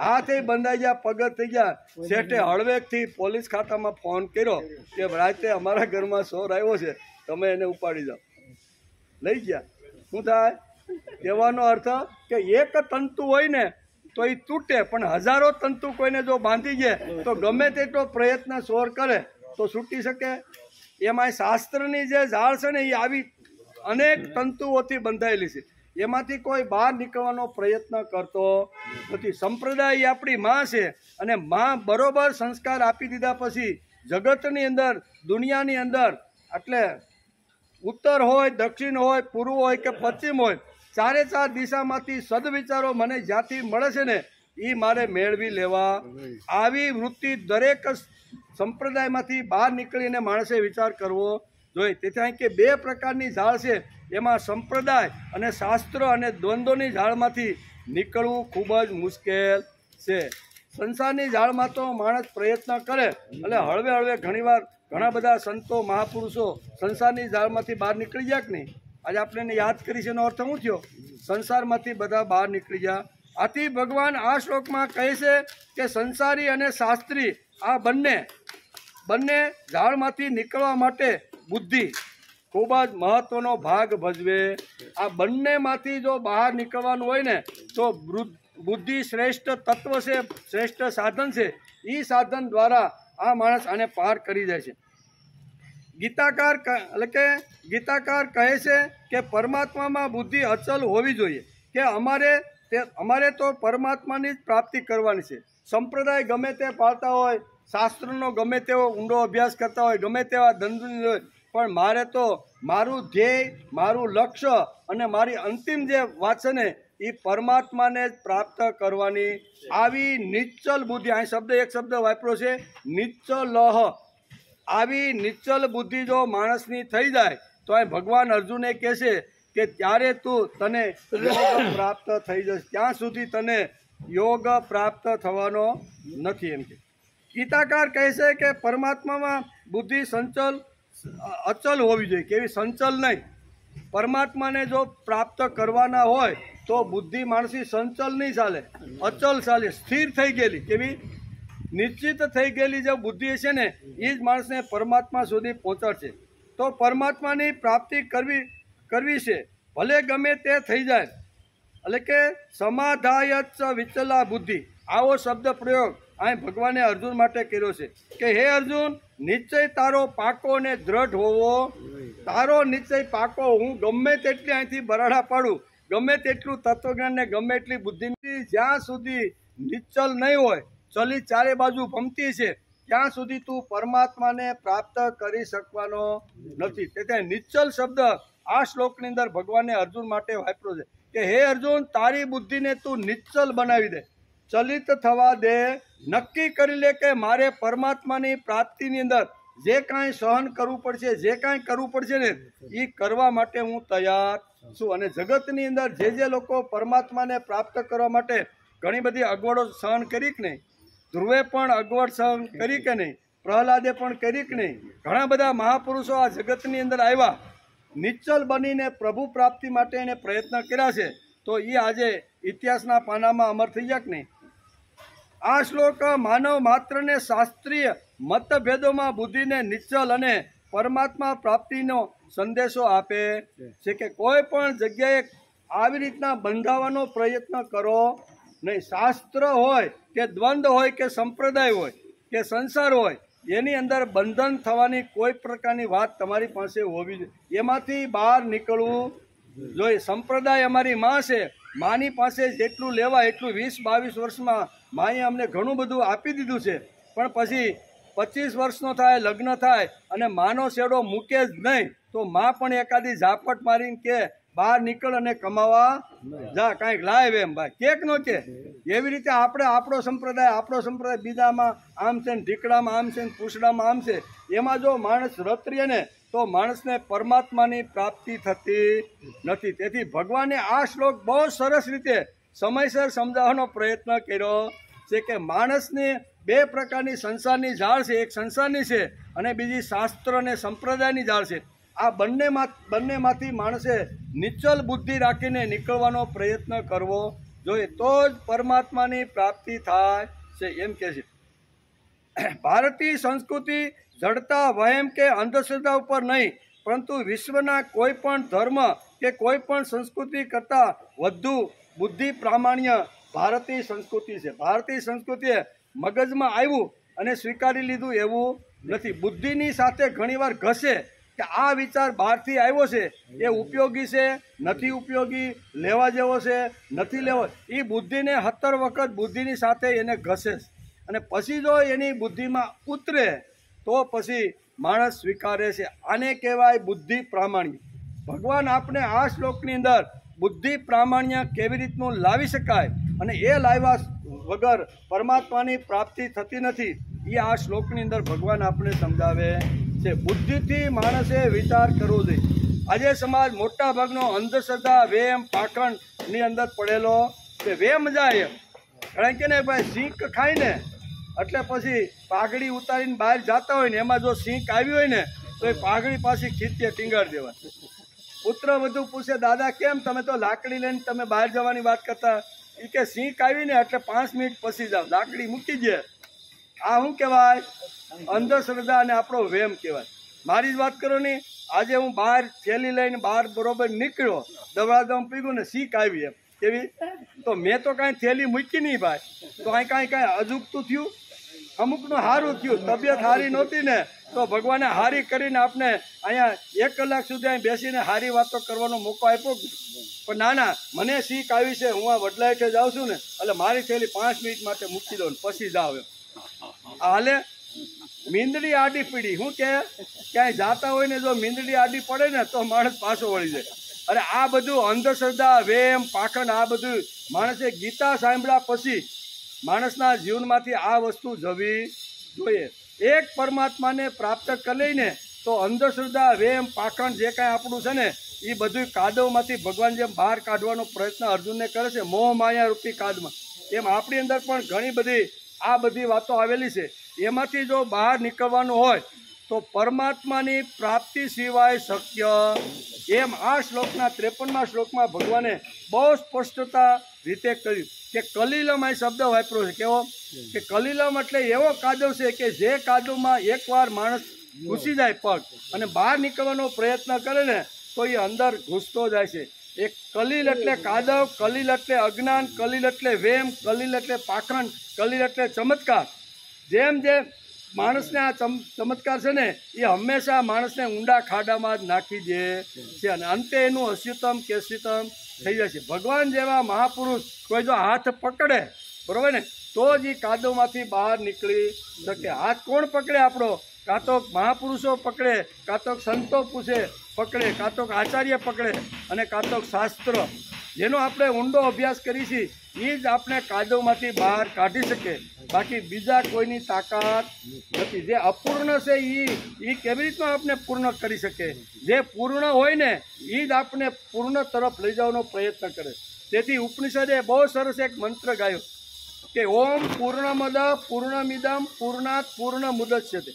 હાથે બંધાઈ ગયા, પગ થઈ ગયા। શેઠે હળવેકથી પોલીસ ખાતામાં ફોન કર્યો કે રાતે અમારા ઘરમાં ચોર આવ્યો છે, તમે એને ઉપાડી જાઓ। લઈ ગયા। શું થાય? કહેવાનો અર્થ કે એક તંતુ હોય ને તો એ તૂટે, પણ 1000 તંતુ કોઈને જો બાંધી જાય તો ગમે તેટલો પ્રયત્ન ચોર કરે તો છૂટી શકે। એમાં શાસ્ત્રની જે ઝાડ છે ને એ આવી અનેક તંતુઓથી બંધાયેલી છે, એમાંથી કોઈ બહાર નીકળવાનો પ્રયત્ન કરતો નથી। સંપ્રદાય આપણી માં છે, અને માં બરોબર સંસ્કાર આપી દીધા પછી જગતની અંદર, દુનિયાની અંદર, એટલે ઉત્તર હોય, દક્ષિણ હોય, પૂર્વ હોય કે પશ્ચિમ હોય, 4 દિશામાંથી સદવિચારો મને જ્યાંથી મળે છે ને એ મારે મેળવી લેવા। આવી વૃત્તિ દરેક સંપ્રદાયમાંથી બહાર નીકળીને માણસે વિચાર કરવો જોઈએ। તેથી અહીં કે 2 પ્રકારની ઝાડ છે, એમાં સંપ્રદાય અને શાસ્ત્ર અને દ્વંદ્વની ઝાડમાંથી નીકળવું ખૂબ જ મુશ્કેલ છે. સંસારની જાળમાં તો માણસ પ્રયત્ન કરે એટલે હળવે હળવે ઘણીવાર ઘણા બધા સંતો મહાપુરુષો સંસારની જાળમાંથી બહાર નીકળી ગયા કે નહીં? આજે આપણે એને યાદ કરી છે એનો અર્થ શું થયો? સંસારમાંથી બધા બહાર નીકળી ગયા. આથી ભગવાન આ શ્લોકમાં કહે છે કે સંસારી અને શાસ્ત્રી આ બંને ઝાડમાંથી નીકળવા માટે બુદ્ધિ ખૂબ જ મહત્વનો ભાગ ભજવે. આ બંનેમાંથી જો બહાર નીકળવાનું હોય ને તો બુદ્ધિ શ્રેષ્ઠ તત્વ છે, શ્રેષ્ઠ સાધન છે. એ સાધન દ્વારા આ માણસ આને પાર કરી જાય છે. ગીતાકાર કહે છે કે પરમાત્મામાં બુદ્ધિ અચલ હોવી જોઈએ, કે અમારે તો પરમાત્માની જ પ્રાપ્તિ કરવાની છે. સંપ્રદાય ગમે તે પાળતા હોય, શાસ્ત્રનો ગમે તેવો ઊંડો અભ્યાસ કરતા હોય, ગમે તેવા ધંધુની હોય, પણ મારે તો મારું ધ્યેય, મારું લક્ષ્ય અને મારી અંતિમ જે વાત છે ને એ પરમાત્માને જ પ્રાપ્ત કરવાની. આવી નિશ્ચલ બુદ્ધિ, આ એક શબ્દ વાપર્યો છે નિશ્ચલ. આવી નિશ્ચલ બુદ્ધિ જો માણસની થઈ જાય તો આ ભગવાન અર્જુને કહે છે કે ત્યારે તને યોગ પ્રાપ્ત થઈ જશે, ત્યાં સુધી તને યોગ પ્રાપ્ત થવાનો નથી. એમ કે ગીતાકાર કહે છે કે પરમાત્મામાં બુદ્ધિ અચલ હોવી જોઈએ, કેવી સંચલ નહીં. પરમાત્માને જો પ્રાપ્ત કરવાના હોય તો બુદ્ધિ માણસની સંચલ નહીં ચાલે, અચલ ચાલે, સ્થિર થઈ ગયેલી, કેવી નિશ્ચિત થઈ ગયેલી જે બુદ્ધિ છે ને એ જ માણસને પરમાત્મા સુધી પહોંચાડશે. તો પરમાત્માની પ્રાપ્તિ કરવી છે, ભલે ગમે તે થઈ જાય. એટલે કે સમાધાય વિચલા બુદ્ધિ, આવો શબ્દ પ્રયોગ અહીં ભગવાને અર્જુન માટે કર્યો છે કે હે અર્જુન, નિશ્ચય તારો પાકો ને દ્રઢ હોવો. તારો નિશ્ચય પાકો, હું ગમે તેટલી અહીંથી બરાડા પાડું, ગમે તેટલું તત્વજ્ઞાન ને ગમે એટલી બુદ્ધિ, જ્યાં સુધી નિશ્ચલ નહીં હોય, ચલી ચારે બાજુ ભમતી છે, ત્યાં સુધી તું પરમાત્માને પ્રાપ્ત કરી શકવાનો નથી. તેથી નિશ્ચલ શબ્દ આ શ્લોકની અંદર ભગવાને અર્જુન માટે વાપર્યો છે કે હે અર્જુન, તારી બુદ્ધિને તું નિશ્ચલ બનાવી દે, ચલિત થવા દે. નક્કી કરી લે કે મારે પરમાત્માની પ્રાપ્તિની અંદર જે કાંઈ સહન કરવું પડશે, જે કાંઈ કરવું પડશે ને એ કરવા માટે હું તૈયાર છું. અને જગતની અંદર જે લોકો પરમાત્માને પ્રાપ્ત કરવા માટે ઘણી બધી અગવડો સહન કરી કે નહીં, ધ્રુવે પણ અગવડ સહન કરી કે નહીં, પ્રહલાદે પણ કરી કે નહીં, ઘણા બધા મહાપુરુષો આ જગતની અંદર આવ્યા, નિશ્ચલ બનીને પ્રભુ પ્રાપ્તિ માટે એને પ્રયત્ન કર્યા છે. તો એ આજે ઇતિહાસના પાનામાં અમર થઈ ગયા કે નહીં? આ શ્લોક માનવ માત્રને શાસ્ત્રીય મતભેદોમાં બુદ્ધિને નિશ્ચલ અને પરમાત્મા પ્રાપ્તિનો સંદેશો આપે છે કે કોઈ પણ જગ્યાએ આવી રીતના બંધાવવાનો પ્રયત્ન કરો નહીં. શાસ્ત્ર હોય કે દ્વંદ્વ હોય કે સંપ્રદાય હોય કે સંસાર હોય, એની અંદર બંધન થવાની કોઈ પ્રકારની વાત તમારી પાસે હોવી જોઈએ, એમાંથી બહાર નીકળવું જોઈએ. સંપ્રદાય અમારી માં છે, માની પાસે જેટલું લેવા એટલું 20-22 વર્ષમાં માએ અમને ઘણું બધું આપી દીધું છે, પણ પછી 25 વર્ષનો થાય, લગ્ન થાય અને માનો શેડો મૂકે જ નહીં, તો માં પણ એકાદી ઝાપટ મારીને કે બહાર નીકળ અને કમાવા જા, કાંઈક લાવ એમ ભાઈ, કેક નો કે. એવી રીતે આપણો સંપ્રદાય બીજામાં આમ છે ને, ઢીકડામાં આમ છે ને, પૂછડામાં આમ છે, એમાં જો માણસ રત રહે ને તો માણસને પરમાત્માની પ્રાપ્તિ થતી નથી. તેથી ભગવાને આ શ્લોક બહુ સરસ રીતે સમયસર સમજાવવાનો પ્રયત્ન કર્યો છે કે માણસને બે પ્રકારની સંસારની ઝાડ છે, એક સંસારની છે અને બીજી શાસ્ત્ર અને સંપ્રદાયની ઝાડ છે. આ બંનેમાંથી માણસે નિશ્ચલ બુદ્ધિ રાખીને નીકળવાનો પ્રયત્ન કરવો જોઈએ, તો જ પરમાત્માની પ્રાપ્તિ થાય છે. એમ કે છે ભારતીય સંસ્કૃતિ જડતા, વહેમ કે અંધશ્રદ્ધા ઉપર નહીં, પરંતુ વિશ્વના કોઈ પણ ધર્મ કે કોઈ પણ સંસ્કૃતિ કરતાં વધુ બુદ્ધિ પ્રામાણ્ય ભારતીય સંસ્કૃતિ છે. ભારતીય સંસ્કૃતિએ મગજમાં આવ્યું અને સ્વીકારી લીધું એવું નથી. બુદ્ધિની સાથે ઘણીવાર ઘસે કે આ વિચાર બહારથી આવ્યો છે, એ ઉપયોગી છે, નથી ઉપયોગી, લેવા જેવો છે, નથી લેવો, એ બુદ્ધિને 17 વખત બુદ્ધિની સાથે એને ઘસે અને પછી જો એની બુદ્ધિમાં ઉતરે તો પછી માણસ સ્વીકારે છે. આને કહેવાય બુદ્ધિ પ્રામાણ્ય. ભગવાન આપણે આ શ્લોકની અંદર બુદ્ધિ પ્રામાણ્ય કેવી રીતનું લાવી શકાય અને એ લાવ્યા વગર પરમાત્માની પ્રાપ્તિ થતી નથી, એ આ શ્લોકની અંદર ભગવાન આપણે સમજાવે છે. બુદ્ધિથી માણસે વિચાર કરવો જોઈએ. આજે સમાજ મોટા ભાગનો અંધશ્રદ્ધા, વેમ, પાખંડની અંદર પડેલો તે વેમ જાય કારણ કે ને ભાઈ સિંક ખાઈને એટલે પછી પાઘડી ઉતારીને બહાર જતા હોય ને એમાં જો સિંક આવી હોય ને તો એ પાઘડી પાછી ખીચીએ ટીંગાડી દેવાની. પુત્ર વધુ પૂછે દાદા કેમ તમે તો લાકડી લઈને તમે બહાર જવાની વાત કરતા? એ કે સિંક આવી ને એટલે 5 મિનિટ પછી જાવ, લાકડી મૂકી દે. આ શું કહેવાય? અંધશ્રદ્ધા અને આપણો વેમ કહેવાય. મારી જ વાત કરો ને, આજે હું બહાર થેલી લઈને બહાર બરોબર નીકળ્યો, દવા પીગું ને સિંક આવી એમ કેવી, તો મેં તો કાંઈ થેલી મૂકી નહીં ભાઈ, તો કાંઈ અજુગતું થયું, અમુકનું સારું થયું. તબિયત સારી નહોતી ને તો ભગવાને હારી કરીને આપણે અહીંયા 1 કલાક સુધી અહીં બેસીને સારી વાતો કરવાનો મોકો આપ્યો. પણ ના મને સિંક આવી છે, હું આ વડલા હેઠે જાઉં છું ને એટલે મારી થેલી 5 મિનિટ માટે મૂકી દઉં ને પછી જાવ એમ. હાલે મીંદડી આડી પડી, શું કે ક્યાંય જાતા હોય ને જો મીંદડી આડી પડે ને તો માણસ પાછો વળી જાય. અરે આ બધું અંધશ્રદ્ધા, વેમ, પાખંડ, આ બધું માણસે ગીતા સાંભળ્યા પછી માણસના જીવનમાંથી આ વસ્તુ જવી જોઈએ. એક પરમાત્માને પ્રાપ્ત કરી લઈને તો અંધશ્રદ્ધા, વેમ, પાખંડ જે કાંઈ આપણું છે ને એ બધું કાદવમાંથી ભગવાન જેમ બહાર કાઢવાનો પ્રયત્ન અર્જુનને કરે છે, મોહ માયા રૂપી કાદમાં, એમ આપણી અંદર પણ ઘણી બધી આ બધી વાતો આવેલી છે. એમાંથી જો બહાર નીકળવાનું હોય તો પરમાત્માની પ્રાપ્તિ સિવાય શક્ય એમ આ શ્લોકના 53મા શ્લોકમાં ભગવાને બહુ સ્પષ્ટતા રીતે કહ્યું કે કલિલમ આ શબ્દ વાપર્યો છે. કેવો કે કલિલમ એટલે એવો કાદવ છે કે જે કાદવમાં એકવાર માણસ ઘૂસી જાય પગ અને બહાર નીકળવાનો પ્રયત્ન કરે ને તો એ અંદર ઘૂસતો જાય છે. એક કલીલ એટલે કાદવ, કલીલ એટલે અજ્ઞાન, કલીલ એટલે વેમ, કલીલ એટલે પાખંડ, કલીલ એટલે ચમત્કાર. જેમ જે માણસને આ ચમત્કાર છે ને એ હંમેશા માણસને ઊંડા ખાડામાં જ નાખી દે છે અને અંતે એનું અસ્યુતમ કેસ્યુતમ થઈ જાય છે. ભગવાન જેવા મહાપુરુષ કોઈ જો હાથ પકડે, બરોબર ને, તો જ એ કાદવમાંથી બહાર નીકળી શકે. હાથ કોણ પકડે આપણો? કાં તો મહાપુરુષો પકડે, કાં તો સંતો પકડે, કાં તો આચાર્ય પકડે અને કાં તો શાસ્ત્ર, જેનો આપણે ઊંડો અભ્યાસ કરીશી એ જ આપણે કાદવમાંથી બહાર કાઢી શકે. બાકી બીજા કોઈની તાકાત નથી. જે અપૂર્ણ છે એ કેવી રીતના આપણે પૂર્ણ કરી શકે? જે પૂર્ણ હોય ને એ જ આપણે પૂર્ણ તરફ લઈ જવાનો પ્રયત્ન કરે. તેથી ઉપનિષદે બહુ સરસ એક મંત્ર ગાયો કે ઓમ પૂર્ણમદ પૂર્ણમિદમ પૂર્ણાત પૂર્ણમુદચ્યતે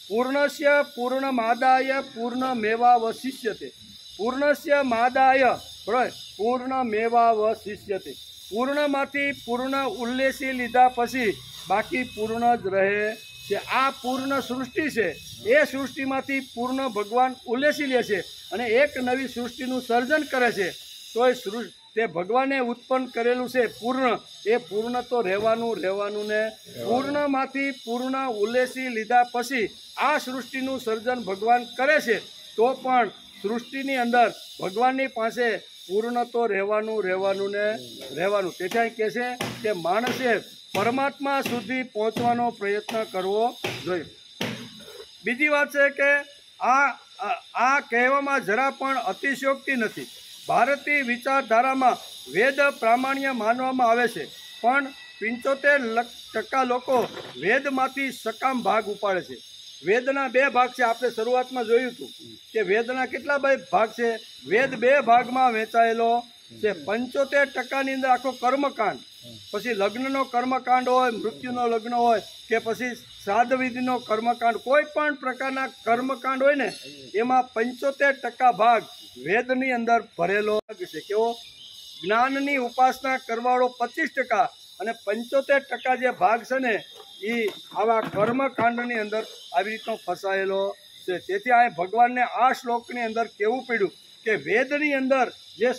પૂર્ણસ્ય પૂર્ણમાદાય પૂર્ણમેવાવશિષ્યતે પૂર્ણસ્ય માદાય બરાબર પૂર્ણમેવાવશિષ્યતે. પૂર્ણમાંથી પૂર્ણ ઉલ્લેસી લીધા પછી બાકી પૂર્ણ જ રહે છે. આ પૂર્ણ સૃષ્ટિ છે, એ સૃષ્ટિમાંથી પૂર્ણ ભગવાન ઉલ્લેસી લે છે અને એક નવી સૃષ્ટિનું સર્જન કરે છે. તો એ તે ભગવાને ઉત્પન્ન કરેલું છે પૂર્ણ, એ પૂર્ણ તો રહેવાનું ને પૂર્ણમાંથી પૂર્ણ ઉલ્લેસી લીધા પછી આ સૃષ્ટિનું સર્જન ભગવાન કરે છે. તો પણ સૃષ્ટિની અંદર ભગવાનની પાસે પૂર્ણ તો રહેવાનું ને રહેવાનું. તેથી કહે છે કે માણસે પરમાત્મા સુધી પહોંચવાનો પ્રયત્ન કરવો જોઈએ. બીજી વાત છે કે આ કહેવામાં જરા પણ અતિશયોક્તિ નથી. ભારતીય વિચારધારામાં વેદ પ્રામાણ્ય માનવામાં આવે છે, પણ 75% લોકો વેદમાંથી સકામ ભાગ ઉપાડે છે. વેદના 2 ભાગ છે. આપણે શરૂઆતમાં જોયું હતું કે વેદના કેટલા ભાગ છે? વેદ 2 ભાગમાં વહેંચાયેલો છે. 75%ની અંદર આખો કર્મકાંડ, પછી લગ્નનો કર્મકાંડ હોય, મૃત્યુનો લગ્ન હોય કે પછી શ્રાદ્ધ વિધિનો કર્મકાંડ, કોઈ પણ પ્રકારના કર્મકાંડ હોય ને એમાં 75% ભાગ વેદની અંદર ભરેલો છે. કેવો? જ્ઞાનની ઉપાસના કરવાળો 25% અને 75% જે ભાગ છે ને એ આવા કર્મકાંડની અંદર આવી રીતનો ફસાયેલો છે. તેથી આ ભગવાનને આ શ્લોકની અંદર કહેવું પડ્યું કે વેદની અંદર જે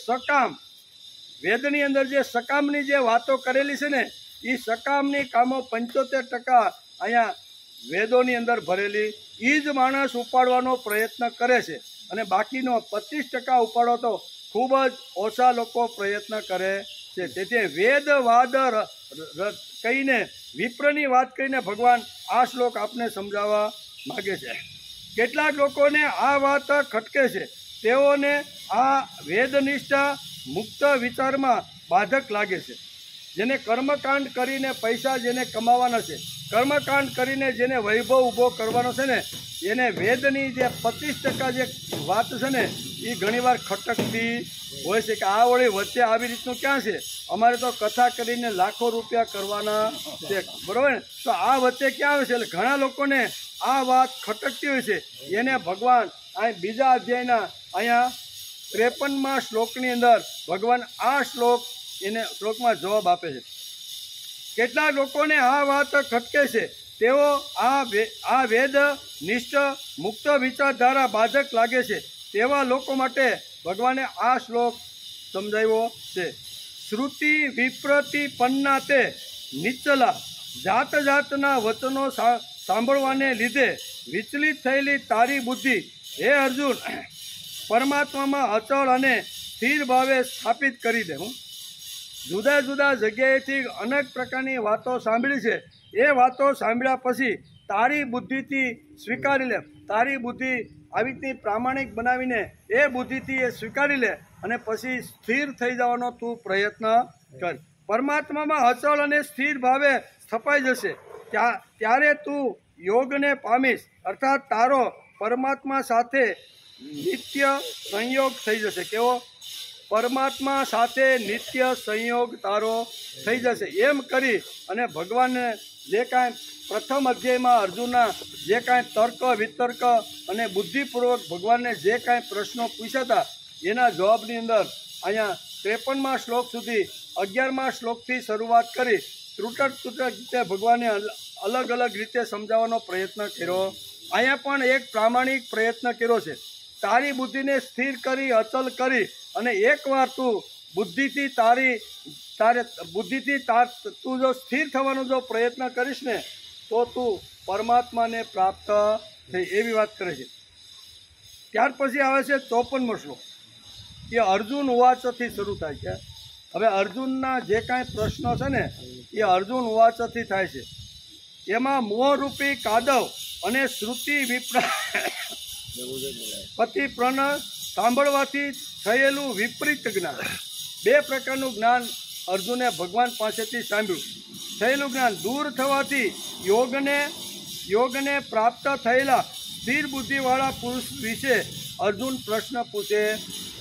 સકામની જે વાતો કરેલી છે ને એ સકામની કામો 75% અહીંયા વેદોની અંદર ભરેલી એ જ માણસ ઉપાડવાનો પ્રયત્ન કરે છે અને બાકીનો 25% ઉપાડો તો ખૂબ જ ઓછા લોકો પ્રયત્ન કરે છે. તેથી વેદવાદ કહીને વિપ્રની વાત કરીને ભગવાન આ શ્લોક આપને સમજાવવા માગે છે. કેટલાક લોકોને આ વાત ખટકે છે. તેઓને આ વેદનિષ્ઠા મુક્ત વિચારમાં બાધક લાગે છે. જેને કર્મકાંડ કરીને પૈસા જેને કમાવાના છે, કર્મકાંડ કરીને જેને વૈભવ ઊભો કરવાનો છે ને, એને વેદની જે 25% જે વાત છે ને એ ઘણીવાર ખટકતી હોય છે કે આ વળી વચ્ચે આવી રીતનું ક્યાં છે? અમારે તો કથા કરીને લાખો રૂપિયા કરવાના છે, બરોબર ને? તો આ વચ્ચે ક્યાં આવે છે? એટલે ઘણા લોકોને આ વાત ખટકતી હોય છે. એને ભગવાન અહીં બીજા અધ્યાયના અહીંયા 53મા શ્લોકની અંદર ભગવાન આ શ્લોકમાં જવાબ આપે છે. કેટલાક લોકોને આ વાત ખટકે છે. તેઓ આ વેદ નિષ્ઠ મુક્ત વિચારધારા બાધક લાગે છે. તેવા લોકો માટે ભગવાને આ શ્લોક સમજાવ્યો છે. શ્રુતિ વિપ્રતિપન્ના તે નિશ્ચલા જાત જાતના વચનો સાંભળવાને લીધે વિચલિત થયેલી તારી બુદ્ધિ હે અર્જુન પરમાત્મામાં અચળ અને સ્થિર ભાવે સ્થાપિત કરી દે. જુદા જુદા જગ્યાએથી અનેક પ્રકારની વાતો સાંભળી છે. એ વાતો સાંભળ્યા પછી તારી બુદ્ધિથી સ્વીકારી લે. તારી બુદ્ધિ આવી રીતની પ્રામાણિક બનાવીને એ બુદ્ધિથી એ સ્વીકારી લે અને પછી સ્થિર થઈ જવાનો તું પ્રયત્ન કર. પરમાત્મામાં અચળ અને સ્થિર ભાવે સ્થપાઈ જશે. ત્યારે તું યોગને પામીશ, અર્થાત તારો પરમાત્મા સાથે નિત્ય સંયોગ થઈ જશે. કેવો? પરમાત્મા સાથે નિત્ય સંયોગ તારો થઈ જશે. એમ કરી અને ભગવાનને જે કાંઈ પ્રથમ અધ્યાયમાં અર્જુનના જે કાંઈ તર્ક વિતર્ક અને બુદ્ધિપૂર્વક ભગવાનને જે કાંઈ પ્રશ્નો પૂછ્યા હતા એના જવાબની અંદર અહીંયા 53મા શ્લોક સુધી 11મા શ્લોકથી શરૂઆત કરી ત્રુટક રીતે ભગવાને અલગ અલગ રીતે સમજાવવાનો પ્રયત્ન કર્યો. અહીંયા પણ એક પ્રામાણિક પ્રયત્ન કર્યો છે. તારી બુદ્ધિને સ્થિર કરી અચલ કરી અને એકવાર તું બુદ્ધિથી તું જો સ્થિર થવાનો જો પ્રયત્ન કરીશ ને તો તું પરમાત્માને પ્રાપ્ત થઈ એવી વાત કરે છે. ત્યાર પછી આવે છે 54મો શ્લોક. એ અર્જુન ઉવાચથી શરૂ થાય છે. હવે અર્જુનના જે કાંઈ પ્રશ્નો છે ને એ અર્જુન ઉવાચથી થાય છે. એમાં મોહરૂપી કાદવ અને શ્રુતિ પ્રતિપ્રન સાંભળવાથી થયેલું વિપરીત જ્ઞાન, બે પ્રકારનું જ્ઞાન અર્જુને ભગવાન પાસેથી સાંભળ્યું. થયેલું જ્ઞાન દૂર થવાથી યોગને પ્રાપ્ત થયેલા સ્થિર બુદ્ધિવાળા પુરુષ વિશે અર્જુન પ્રશ્ન પૂછે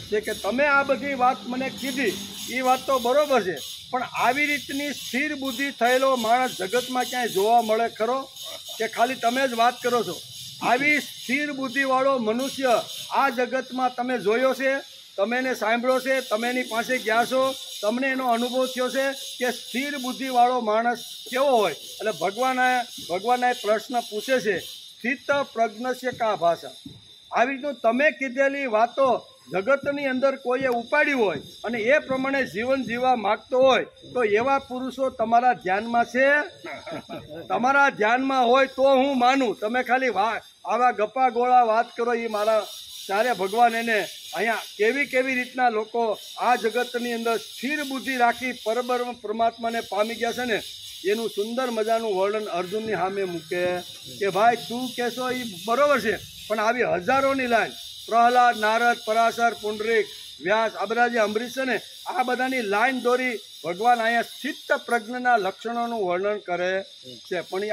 છે કે તમે આ બધી વાત મને કીધી એ વાત તો બરોબર છે, પણ આવી રીતની સ્થિર બુદ્ધિ થયેલો માણસ જગતમાં ક્યાંય જોવા મળે ખરો કે ખાલી તમે જ વાત કરો છો? આવી સ્થિર બુદ્ધિવાળો મનુષ્ય આ જગતમાં તમે જોયો છે? તમે એને સાંભળ્યો છે? તમે એની પાસે ગયા છો? તમને એનો અનુભવ થયો છે કે સ્થિર બુદ્ધિવાળો માણસ કેવો હોય? એટલે ભગવાન પ્રશ્ન પૂછે છે, સ્થિત પ્રજ્ઞસ્ય કા ભાષા. આવી રીતનું તમે કીધેલી વાતો જગતની અંદર કોઈએ ઉપાડી હોય અને એ પ્રમાણે જીવન જીવવા માગતો હોય તો એવા પુરુષો તમારા ધ્યાનમાં છે? તમારા ધ્યાનમાં હોય તો હું માનું. તમે ખાલી આવા ગપ્પા ગોળા વાત કરો એ મારા ત્યારે ભગવાન એને અહીંયા કેવી રીતના લોકો આ જગતની અંદર સ્થિર બુદ્ધિ રાખી પરમાત્માને પામી ગયા છે ને એનું સુંદર મજાનું વર્ણન અર્જુનની સામે મૂકે કે ભાઈ તું કહેશો એ બરોબર છે, પણ આવી હજારોની લાઈન પ્રહલાદ, નારદ, પરાશર, પુંડરીક, વ્યાસ આ બધા જે અંબરીશ છે ને આ બધાની લાઈન દોરી ભગવાન અહીંયા સ્થિત પ્રજ્ઞના લક્ષણોનું વર્ણન કરે છે. પણ એ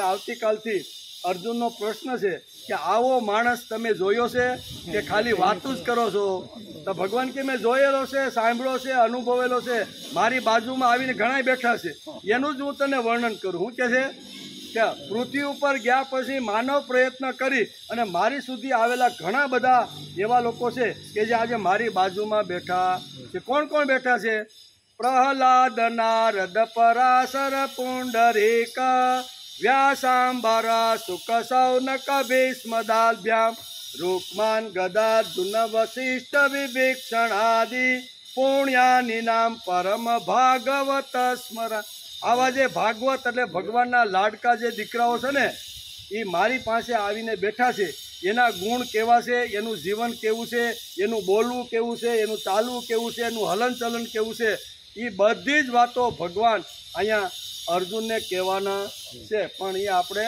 આવતીકાલથી અર્જુનનો પ્રશ્ન છે કે આવો માણસ તમે જોયો છે કે ખાલી વાતું જ કરો છો? તો ભગવાન કે મેં જોયેલો છે, સાંભળ્યો છે, અનુભવેલો છે, મારી બાજુમાં આવીને ઘણા બેઠા છે, એનું જ હું તને વર્ણન કરું. શું કે છે કે પૃથ્વી ઉપર ગયા પછી માનવ પ્રયત્ન કરી અને મારી સુધી આવેલા ઘણા બધા એવા લોકો છે કે જે આજે મારી બાજુમાં બેઠા છે. કોણ કોણ બેઠા છે? પ્રહલાદ, નારદ, પરાશર, પુંડરીક, વ્યાસાંબરા, સુક, સૌનક, ભીષ્મ, દાલભ્યામ, રૂકમાન, ગદાર્જુન, વસિષ્ઠ, વિભીષણાદિ પુણ્યાની નામ પરમ ભાગવત સ્મરણ. આવા જે ભાગવત એટલે ભગવાનના લાડકા જે દીકરાઓ છે ને એ મારી પાસે આવીને બેઠા છે. એના ગુણ કેવા છે, એનું જીવન કેવું છે, એનું બોલવું કેવું છે, એનું ચાલવું કેવું છે, એનું હલનચલન કેવું છે, એ બધી જ વાતો ભગવાન અહીંયા અર્જુનને કહેવાના છે. પણ એ આપણે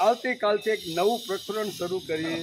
આવતીકાલથી એક નવું પ્રકરણ શરૂ કરીએ.